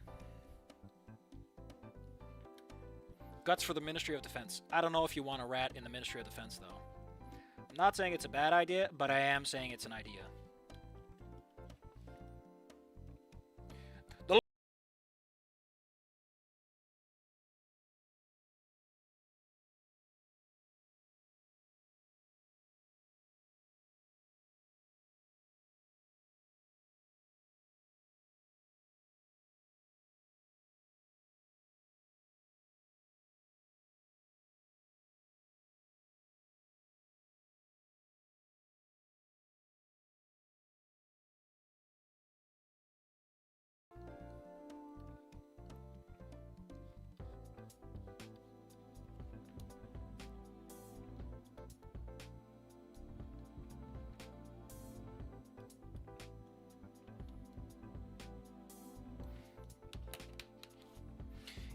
Guts for the Ministry of Defense. I don't know if you want a rat in the Ministry of Defense, though. I'm Not saying it's a bad idea, but I am saying it's an idea.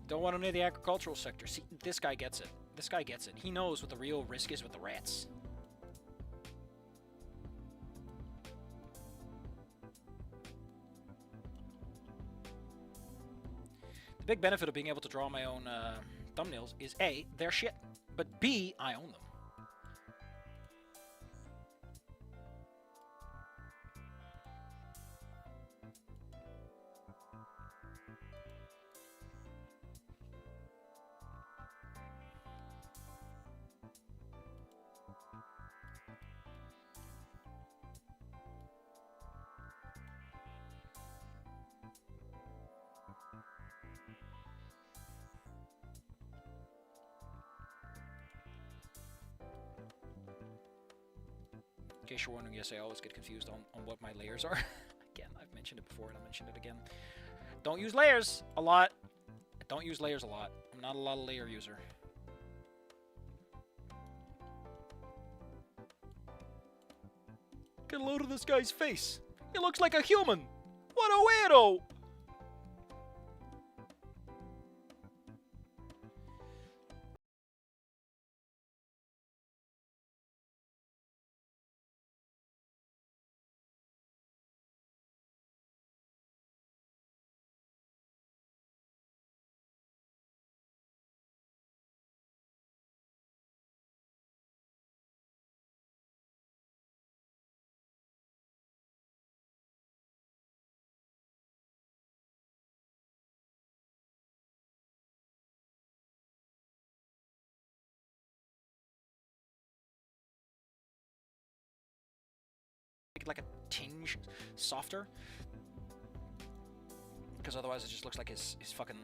Don't want him near the agricultural sector. See, this guy gets it. This guy gets it. He knows what the real risk is with the rats. The big benefit of being able to draw my own thumbnails is A, they're shit, but B, I own them. In case you're wondering, yes, I always get confused on what my layers are. Again, I've mentioned it before and I'll mention it again. Don't use layers a lot. Don't use layers a lot. I'm not a lot of layer user. Get a load of this guy's face. He looks like a human. What a weirdo! Like a tinge softer, because otherwise it just looks like his fucking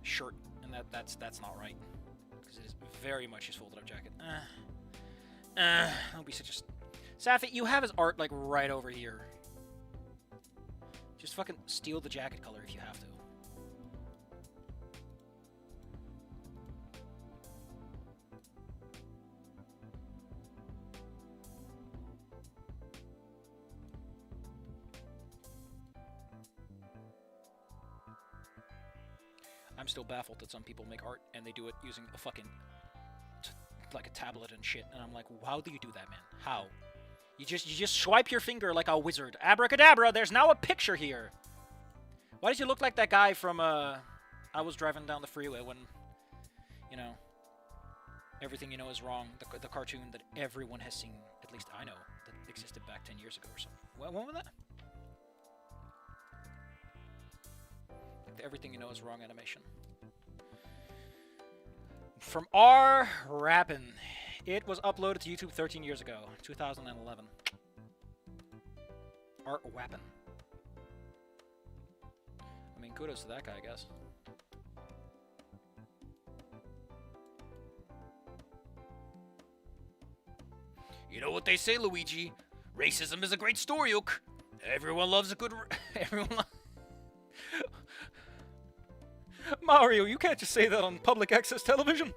shirt, and that's not right, because it is very much his folded up jacket. Don't be such a SAFFY, you have his art like right over here. Just fucking steal the jacket color if you have to. I'm still baffled that some people make art and they do it using a fucking like a tablet and shit, and I'm like, how do you do that, man? How? You just swipe your finger like a wizard. Abracadabra, there's now a picture here. Why does you look like that guy from I was driving down the freeway when, you know, Everything You Know Is Wrong, the cartoon that everyone has seen, at least I know, that existed back 10 years ago or something. When was that? The Everything You Know Is Wrong animation. From R. Rappin. It was uploaded to YouTube 13 years ago, 2011. Art Wappin. I mean, kudos to that guy, I guess. You know what they say, Luigi? Racism is a great story hook. Everyone loves a good... Mario, you can't just say that on public access television.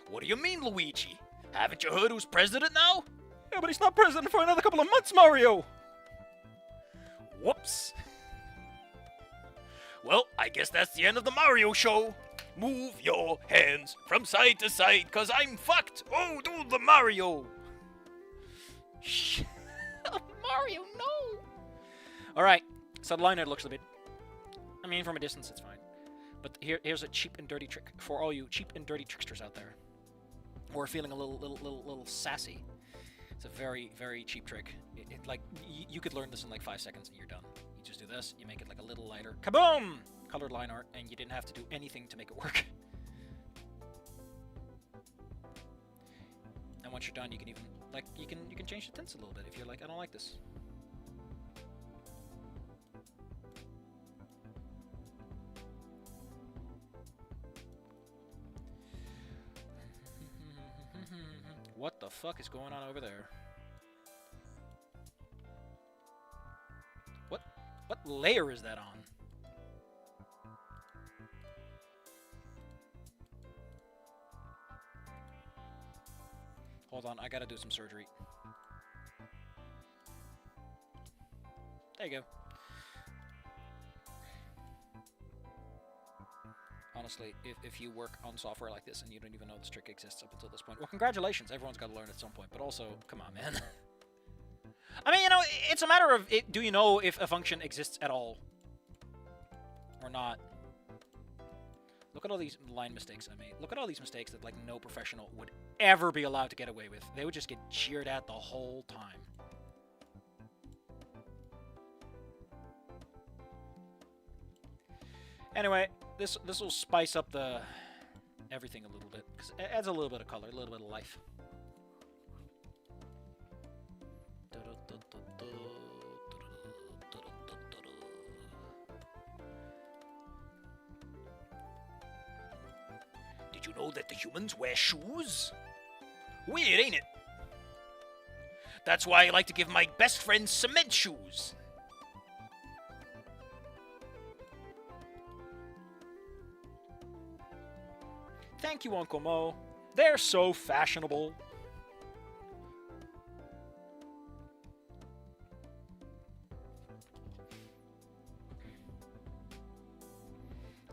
What do you mean, Luigi? Haven't you heard who's president now? Yeah, but he's not president for another couple of months, Mario. Whoops. Well, I guess that's the end of the Mario show. Move your hands from side to side, cause I'm fucked. Oh, do the Mario. Shh. Mario, no. Alright, so the line it looks a bit... I mean, from a distance, it's fine. But here's a cheap and dirty trick for all you cheap and dirty tricksters out there, who are feeling a little sassy. It's a very, very cheap trick. Like, you could learn this in like 5 seconds and you're done. You just do this, you make it like a little lighter. Kaboom! Colored line art, and you didn't have to do anything to make it work. And once you're done, you can even, like, you can change the tints a little bit if you're like, I don't like this. What the fuck is going on over there? What layer is that on? Hold on, I gotta do some surgery. There you go. Honestly, if you work on software like this and you don't even know this trick exists up until this point, well, congratulations, everyone's got to learn at some point, but also, come on, man. I mean, you know, it's a matter of, do you know if a function exists at all? Or not? Look at all these line mistakes I made. Look at all these mistakes that, like, no professional would ever be allowed to get away with. They would just get jeered at the whole time. Anyway, this will spice up the everything a little bit, because it adds a little bit of color, a little bit of life. Did you know that the humans wear shoes? Weird, ain't it? That's why I like to give my best friends cement shoes. Thank you, Uncle Mo. They're so fashionable.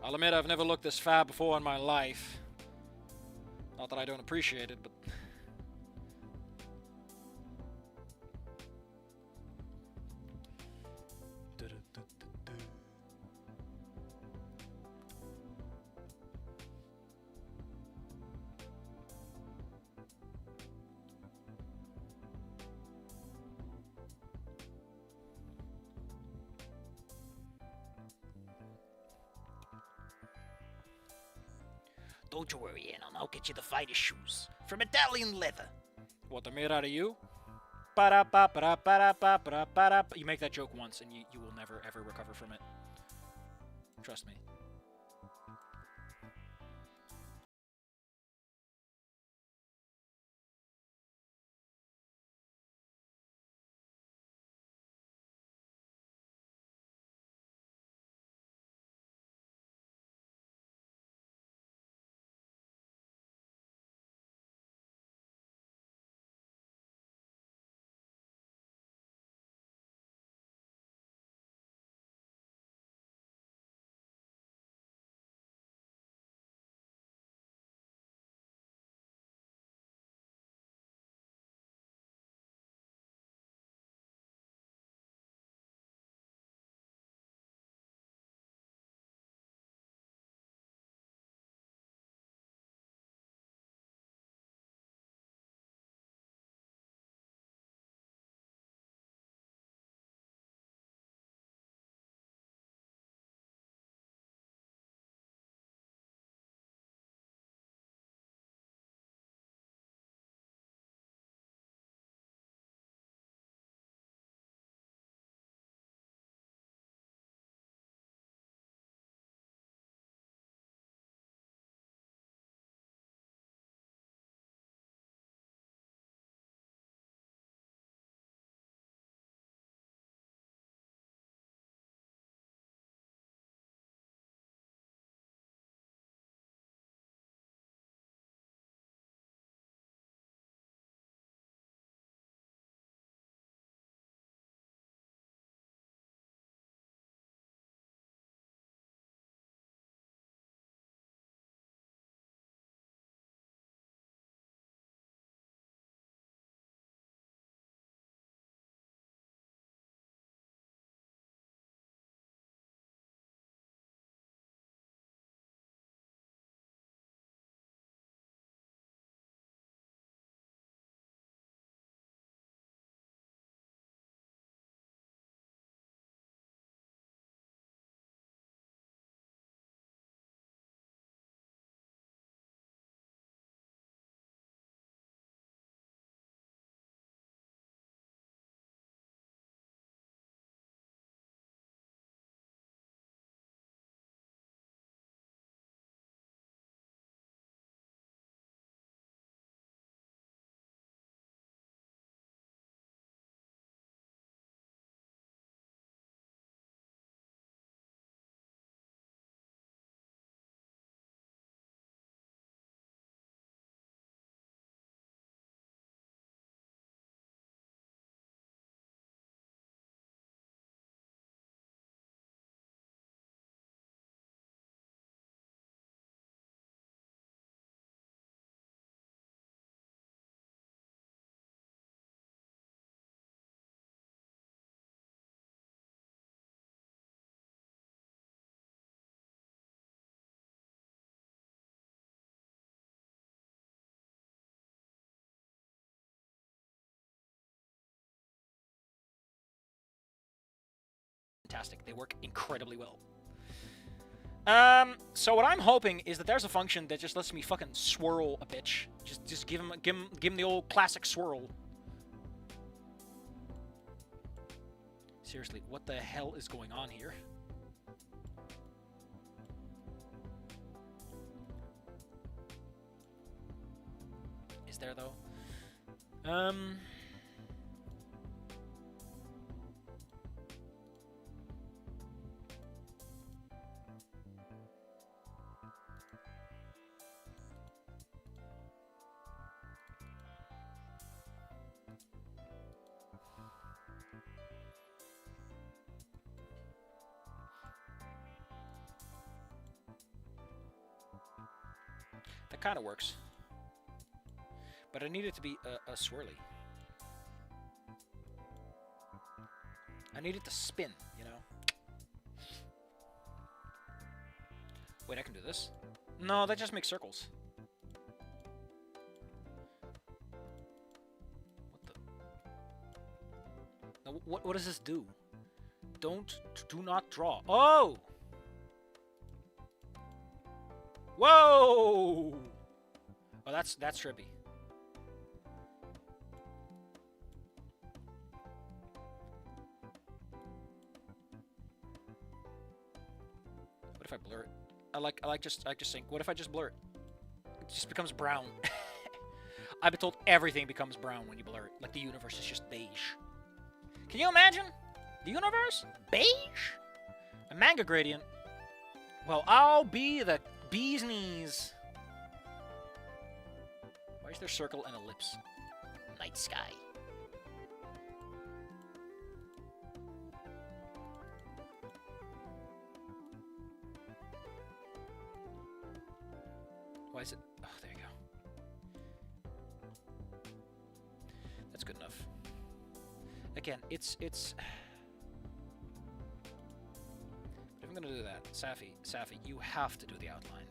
I'll admit I've never looked this fab before in my life. Not that I don't appreciate it, but... Don't you worry, Anon. I'll get you the finest shoes. From Italian leather. What, they're made out of you? Ba-da-ba-ba-da-ba-da-ba-da-ba-da. You make that joke once and you will never ever recover from it. Trust me. fantastic. They work incredibly well. So what I'm hoping is that there's a function that just lets me fucking swirl a bitch. Just give him the old classic swirl. Seriously, what the hell is going on here? Is there though? That kind of works. But I need it to be a swirly. I need it to spin, you know? Wait, I can do this? No, that just makes circles. What the... Now, what does this do? Do not draw. Oh! Whoa! Oh, that's trippy. What if I blur it? I like just think. What if I just blur it? It just becomes brown. I've been told everything becomes brown when you blur it. Like the universe is just beige. Can you imagine? The universe? Beige? A manga gradient. Well, I'll be the bee's knees. Why is there circle and ellipse? Night sky. Why is it? Oh, there you go. That's good enough. Again, it's. But if I'm gonna do that, SAFFY, you have to do the outline.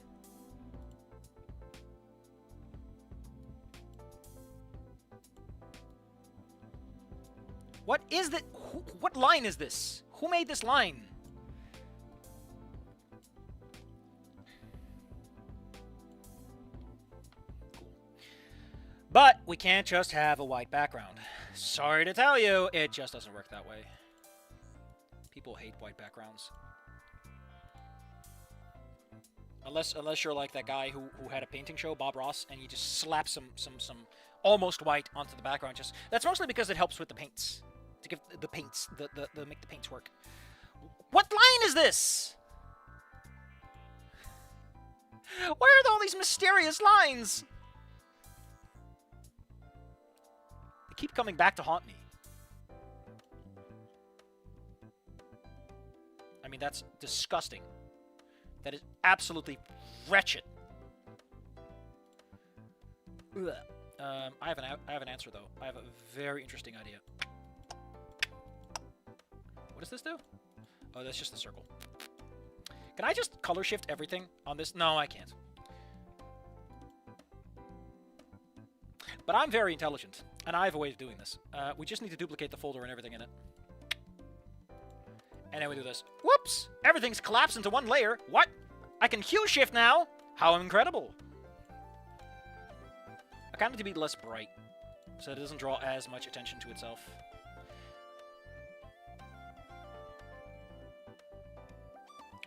What is that? What line is this? Who made this line? Cool. But we can't just have a white background. Sorry to tell you, it just doesn't work that way. People hate white backgrounds. Unless you're like that guy who had a painting show, Bob Ross, and you just slap some almost white onto the background. Just that's mostly because it helps with the paints. To give the paints, make the paints work. What line is this? Where are all these mysterious lines? They keep coming back to haunt me. I mean, that's disgusting. That is absolutely wretched. Ugh. I have an answer though. I have a very interesting idea. What does this do? Oh, that's just the circle. Can I just color shift everything on this? No, I can't. But I'm very intelligent, and I have a way of doing this. We just need to duplicate the folder and everything in it. And then we do this. Whoops! Everything's collapsed into one layer. What? I can hue shift now? How incredible. I kind of need to be less bright, so it doesn't draw as much attention to itself.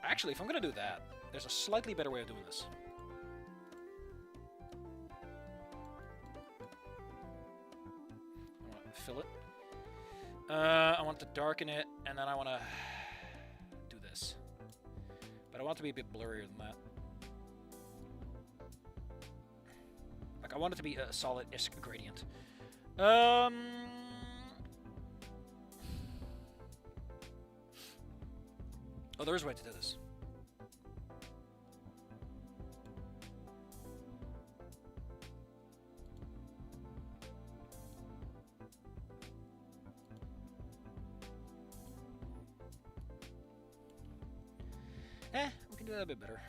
Actually, if I'm going to do that, there's a slightly better way of doing this. I want to fill it. I want to darken it, and then I want to do this. But I want it to be a bit blurrier than that. Like, I want it to be a solid-ish gradient. Oh, there is a way to do this. We can do that a bit better.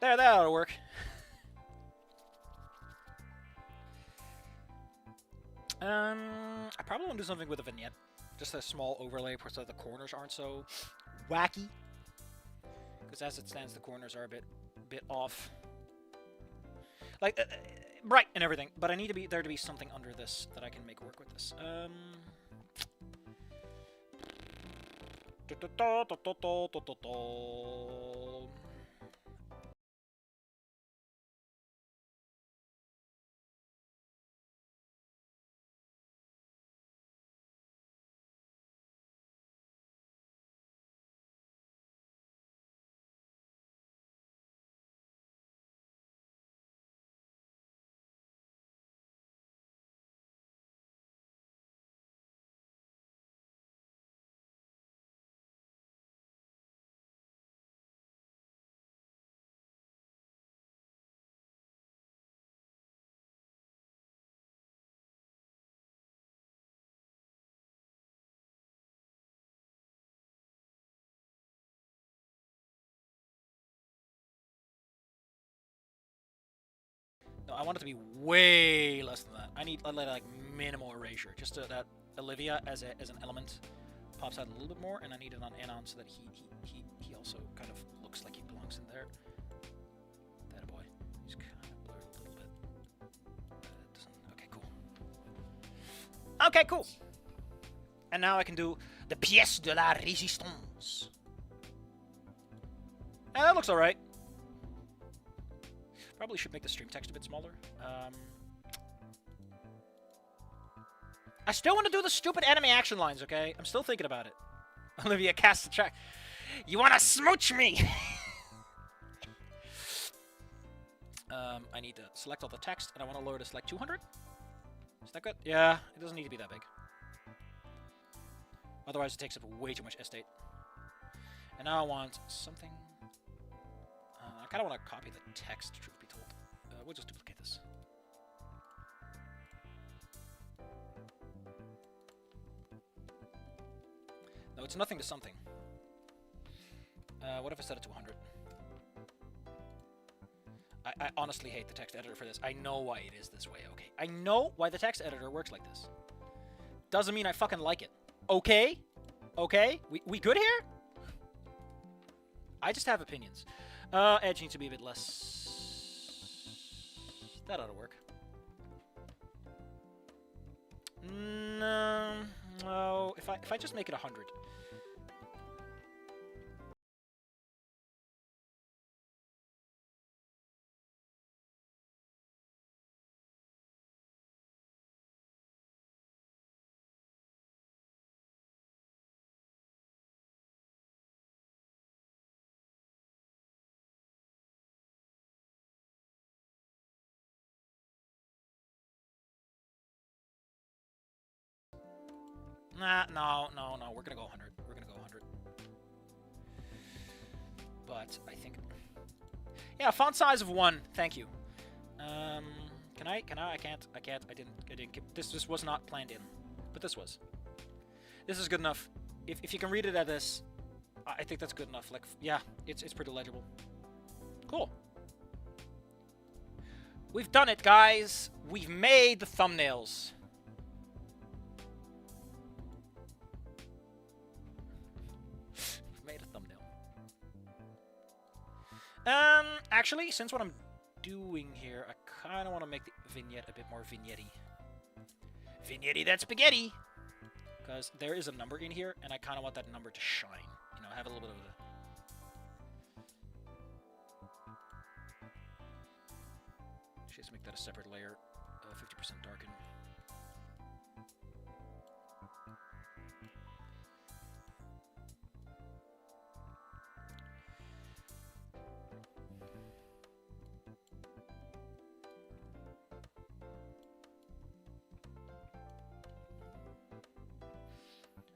There, that'll work. I probably want to do something with a vignette. Just a small overlay so the corners aren't so wacky. Because as it stands, the corners are a bit off. Like, bright and everything. But I need there to be something under this that I can make work with this. No, I want it to be way less than that. I need like minimal erasure, just so that Olivia as an element pops out a little bit more, and I need it on Anon so that he also kind of looks like he belongs in there. That boy, he's kind of blurred a little bit. Okay, cool. Okay, cool. And now I can do the pièce de la résistance. And that looks alright. Probably should make the stream text a bit smaller. I still want to do the stupid anime action lines, okay? I'm still thinking about it. Olivia casts the track. You want to smooch me? I need to select all the text, and I want to lower this like 200. Is that good? Yeah, it doesn't need to be that big. Otherwise, it takes up way too much estate. And now I want something... I kind of want to copy the text, truth be told. We'll just duplicate this. No, it's nothing to something. What if I set it to 100? I honestly hate the text editor for this. I know why it is this way, okay? I know why the text editor works like this. Doesn't mean I fucking like it. Okay? Okay? We good here? I just have opinions. Edge needs to be a bit less. That ought to work. No. If I just make it 100. Nah, no. We're gonna go 100. We're gonna go 100. But I think, yeah, font size of 1. Thank you. Can I? I can't. I didn't. This was not planned in, but this was. This is good enough. If you can read it at this, I think that's good enough. Like, yeah, it's pretty legible. Cool. We've done it, guys. We've made the thumbnails. Actually, since what I'm doing here, I kind of want to make the vignette a bit more vignette-y. Vignette that spaghetti! Because there is a number in here, and I kind of want that number to shine. You know, have a little bit of a... Just make that a separate layer, 50% darken.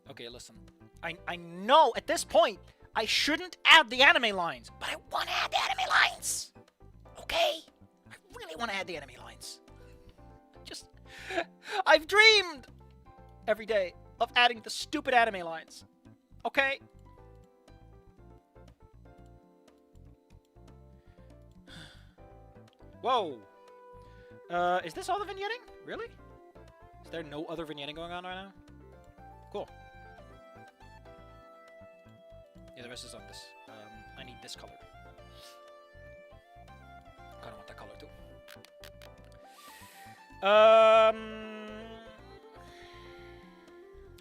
Okay, listen. I know at this point I shouldn't add the anime lines, but I want to add the anime lines. Okay? I really want to add the anime lines. I've dreamed every day of adding the stupid anime lines. Okay? Whoa! Is this all the vignetting? Really? Is there no other vignetting going on right now? Cool. Yeah, the rest is on this. I need this color. Kind of want that color too.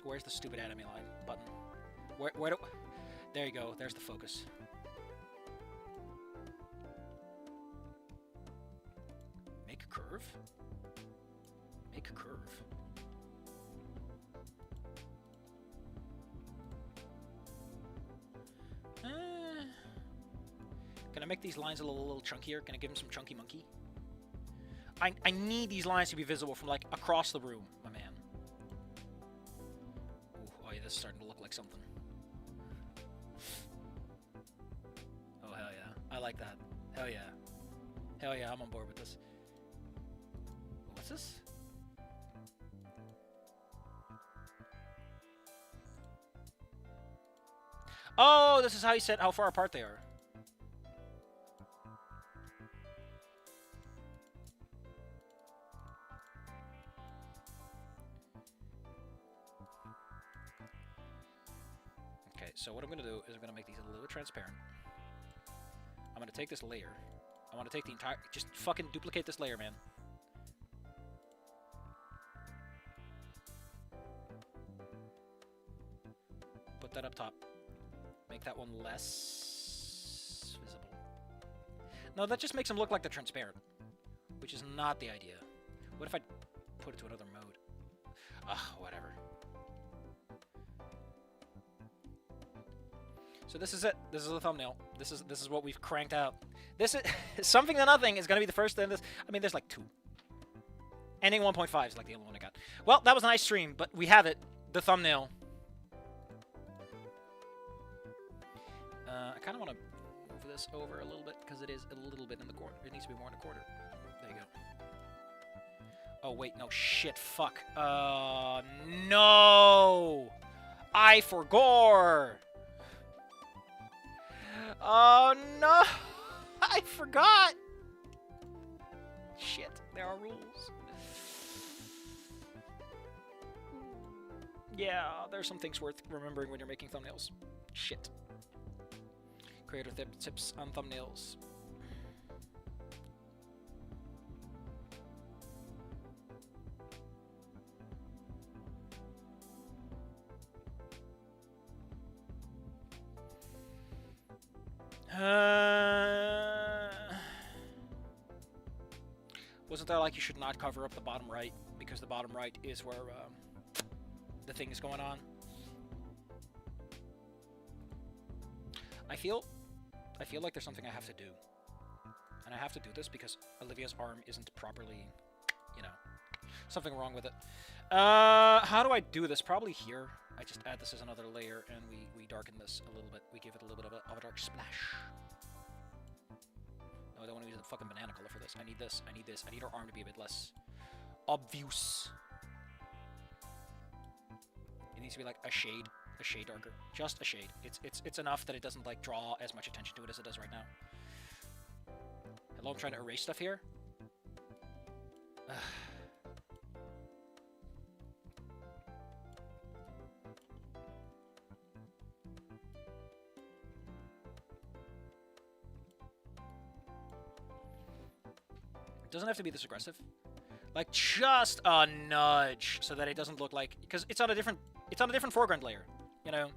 Where's the stupid anime line button? Where do... There you go. There's the focus. Make a curve? Make a curve. Can I make these lines a little chunkier? Can I give them some chunky monkey? I need these lines to be visible from, like, across the room, my man. Ooh, oh yeah, this is starting to look like something. Oh, hell yeah. I like that. Hell yeah. Hell yeah, I'm on board with this. What's this? Oh, this is how you set how far apart they are. Okay, so what I'm going to do is I'm going to make these a little bit transparent. I'm going to take this layer. I want to take the entire... Just fucking duplicate this layer, man. Put that up top. Make that one less visible. No, that just makes them look like they're transparent, which is not the idea. What if I put it to another mode? Ugh, whatever. So this is it. This is the thumbnail. This is what we've cranked out. This is something to nothing is gonna be the first in this. I mean, there's like 2. Ending 1.5 is like the only one I got. Well, that was a nice stream, but we have it. The thumbnail. I kind of want to move this over a little bit because it is a little bit in the corner. It needs to be more in the corner. There you go. Oh wait, no shit. Fuck. No. I forgot. Oh no! I forgot! Shit, there are rules. Yeah, there's some things worth remembering when you're making thumbnails. Shit. Creator tips on thumbnails. Wasn't there like you should not cover up the bottom right because the bottom right is where the thing is going on? I feel like there's something I have to do, and I have to do this because Olivia's arm isn't properly, you know, something wrong with it. How do I do this? Probably here. I just add this as another layer, and we darken this a little bit. We give it a little bit of a dark splash. No, I don't want to use the fucking banana color for this. I need this. I need this. I need her arm to be a bit less obvious. It needs to be like a shade darker, just a shade. It's enough that it doesn't like draw as much attention to it as it does right now. Hello, I'm trying to erase stuff here. It doesn't have to be this aggressive. Like just a nudge so that it doesn't look like, because it's on a different foreground layer, you know.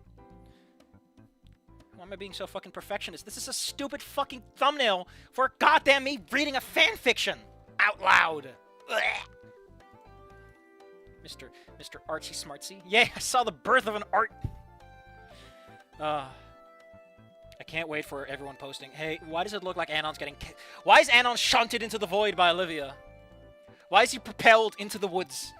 Why am I being so fucking perfectionist? This is a stupid fucking thumbnail for goddamn me reading a fan fiction out loud. Mr. Artsy Smartsy. Yeah, I saw the birth of an art. I can't wait for everyone posting. Hey, why does it look like Anon's getting... Why is Anon shunted into the void by Olivia? Why is he propelled into the woods?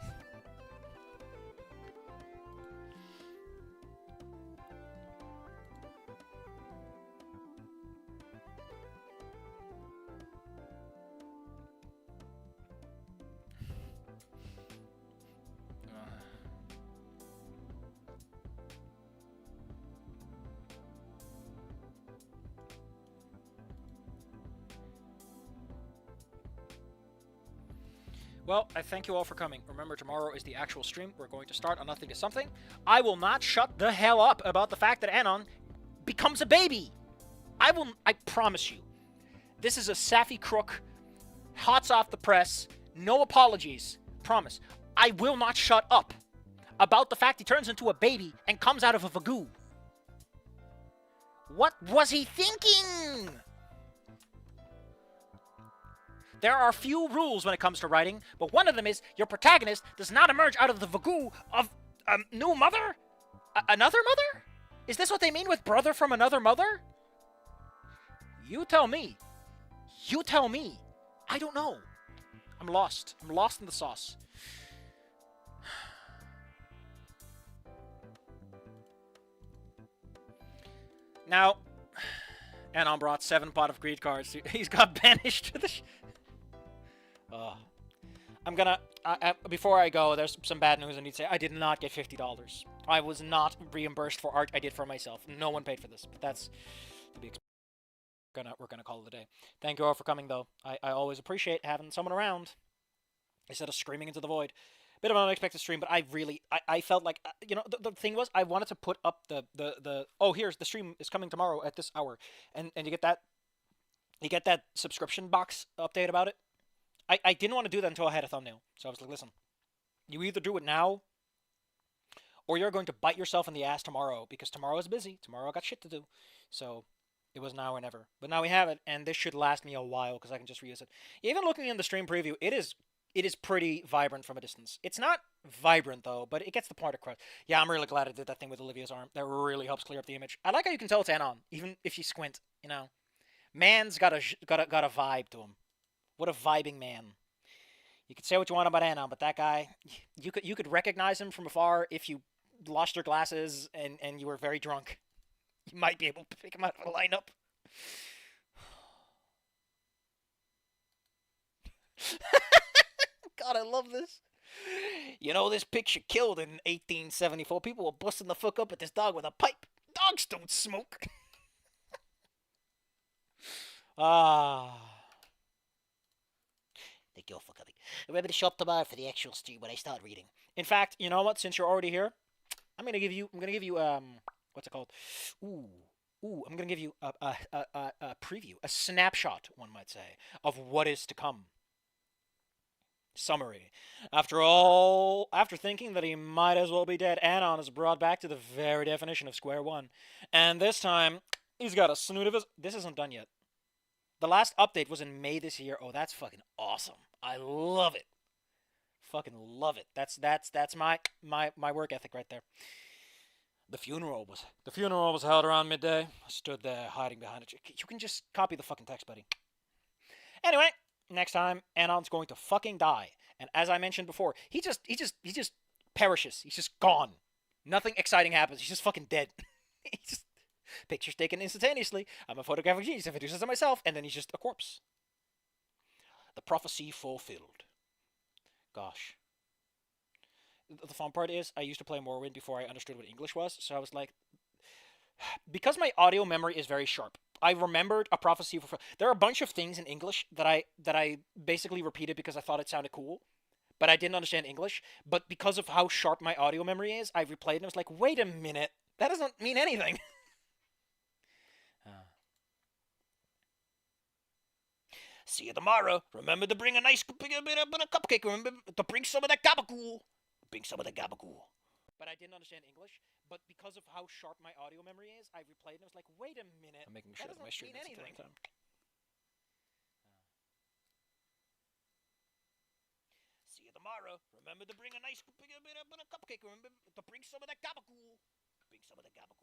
Well, I thank you all for coming. Remember, tomorrow is the actual stream. We're going to start on Nothing to Something. I will not shut the hell up about the fact that Anon becomes a baby. I promise you. This is a SAFFY crook, hots off the press, no apologies. Promise. I will not shut up about the fact he turns into a baby and comes out of a vagoo. What was he thinking? There are few rules when it comes to writing, but one of them is your protagonist does not emerge out of the vagoo of a new mother? Another mother? Is this what they mean with brother from another mother? You tell me. You tell me. I don't know. I'm lost. I'm lost in the sauce. Now, Anon brought 7 pot of greed cards. He's got banished to the... I'm gonna... before I go, there's some bad news I need to say. I did not get $50. I was not reimbursed for art I did for myself. No one paid for this, but that's to be expected. We're gonna call it a day. Thank you all for coming, though. I always appreciate having someone around instead of screaming into the void. Bit of an unexpected stream, but I felt like, you know, the thing was, I wanted to put up the oh, here's the stream is coming tomorrow at this hour, and you get that subscription box update about it. I didn't want to do that until I had a thumbnail, so I was like, listen, you either do it now, or you're going to bite yourself in the ass tomorrow, because tomorrow is busy. Tomorrow I got shit to do, so it was now or never. But now we have it, and this should last me a while because I can just reuse it. Even looking in the stream preview, it is pretty vibrant from a distance. It's not vibrant, though, but it gets the point across. Yeah, I'm really glad I did that thing with Olivia's arm. That really helps clear up the image. I like how you can tell it's Anon, even if you squint, you know. Man's got a vibe to him. What a vibing man. You could say what you want about Anon, but that guy, you could recognize him from afar if you lost your glasses and you were very drunk. You might be able to pick him out of a lineup. God, I love this. You know, this picture killed in 1874. People were busting the fuck up at this dog with a pipe. Dogs don't smoke. Thank you all for coming. Remember to show up tomorrow for the actual stream when I start reading. In fact, you know what? Since you're already here, I'm gonna give you what's it called? I'm gonna give you a preview, a snapshot, one might say, of what is to come. Summary. After thinking that he might as well be dead, Anon is brought back to the very definition of square one. And this time, he's got a snoot of his... This isn't done yet. The last update was in May this year. Oh, that's fucking awesome. I love it. Fucking love it. That's my work ethic right there. The funeral was held around midday. I stood there hiding behind it. You can just copy the fucking text, buddy. Anyway, next time, Anon's going to fucking die. And as I mentioned before, he just perishes. He's just gone. Nothing exciting happens. He's just fucking dead. He's just pictures taken instantaneously. I'm a photographic genius. I introduces myself, and then he's just a corpse. The prophecy fulfilled. Gosh. The fun part is, I used to play Morrowind before I understood what English was, so I was like, because my audio memory is very sharp, I remembered a prophecy fulfilled. There are a bunch of things in English that I basically repeated because I thought it sounded cool, but I didn't understand English. But because of how sharp my audio memory is, I replayed and I was like, wait a minute, that doesn't mean anything. See you tomorrow. Remember to bring a nice bit of a cupcake. Remember to bring some of that gabagool. Bring some of the gabagool. But I didn't understand English. But because of how sharp my audio memory is, I replayed and I was like, wait a minute. I'm making sure that my stream doesn't mean anything. See you tomorrow. Remember to bring a nice bit of a cupcake. Remember to bring some of that gabagool. Bring some of the gabagool.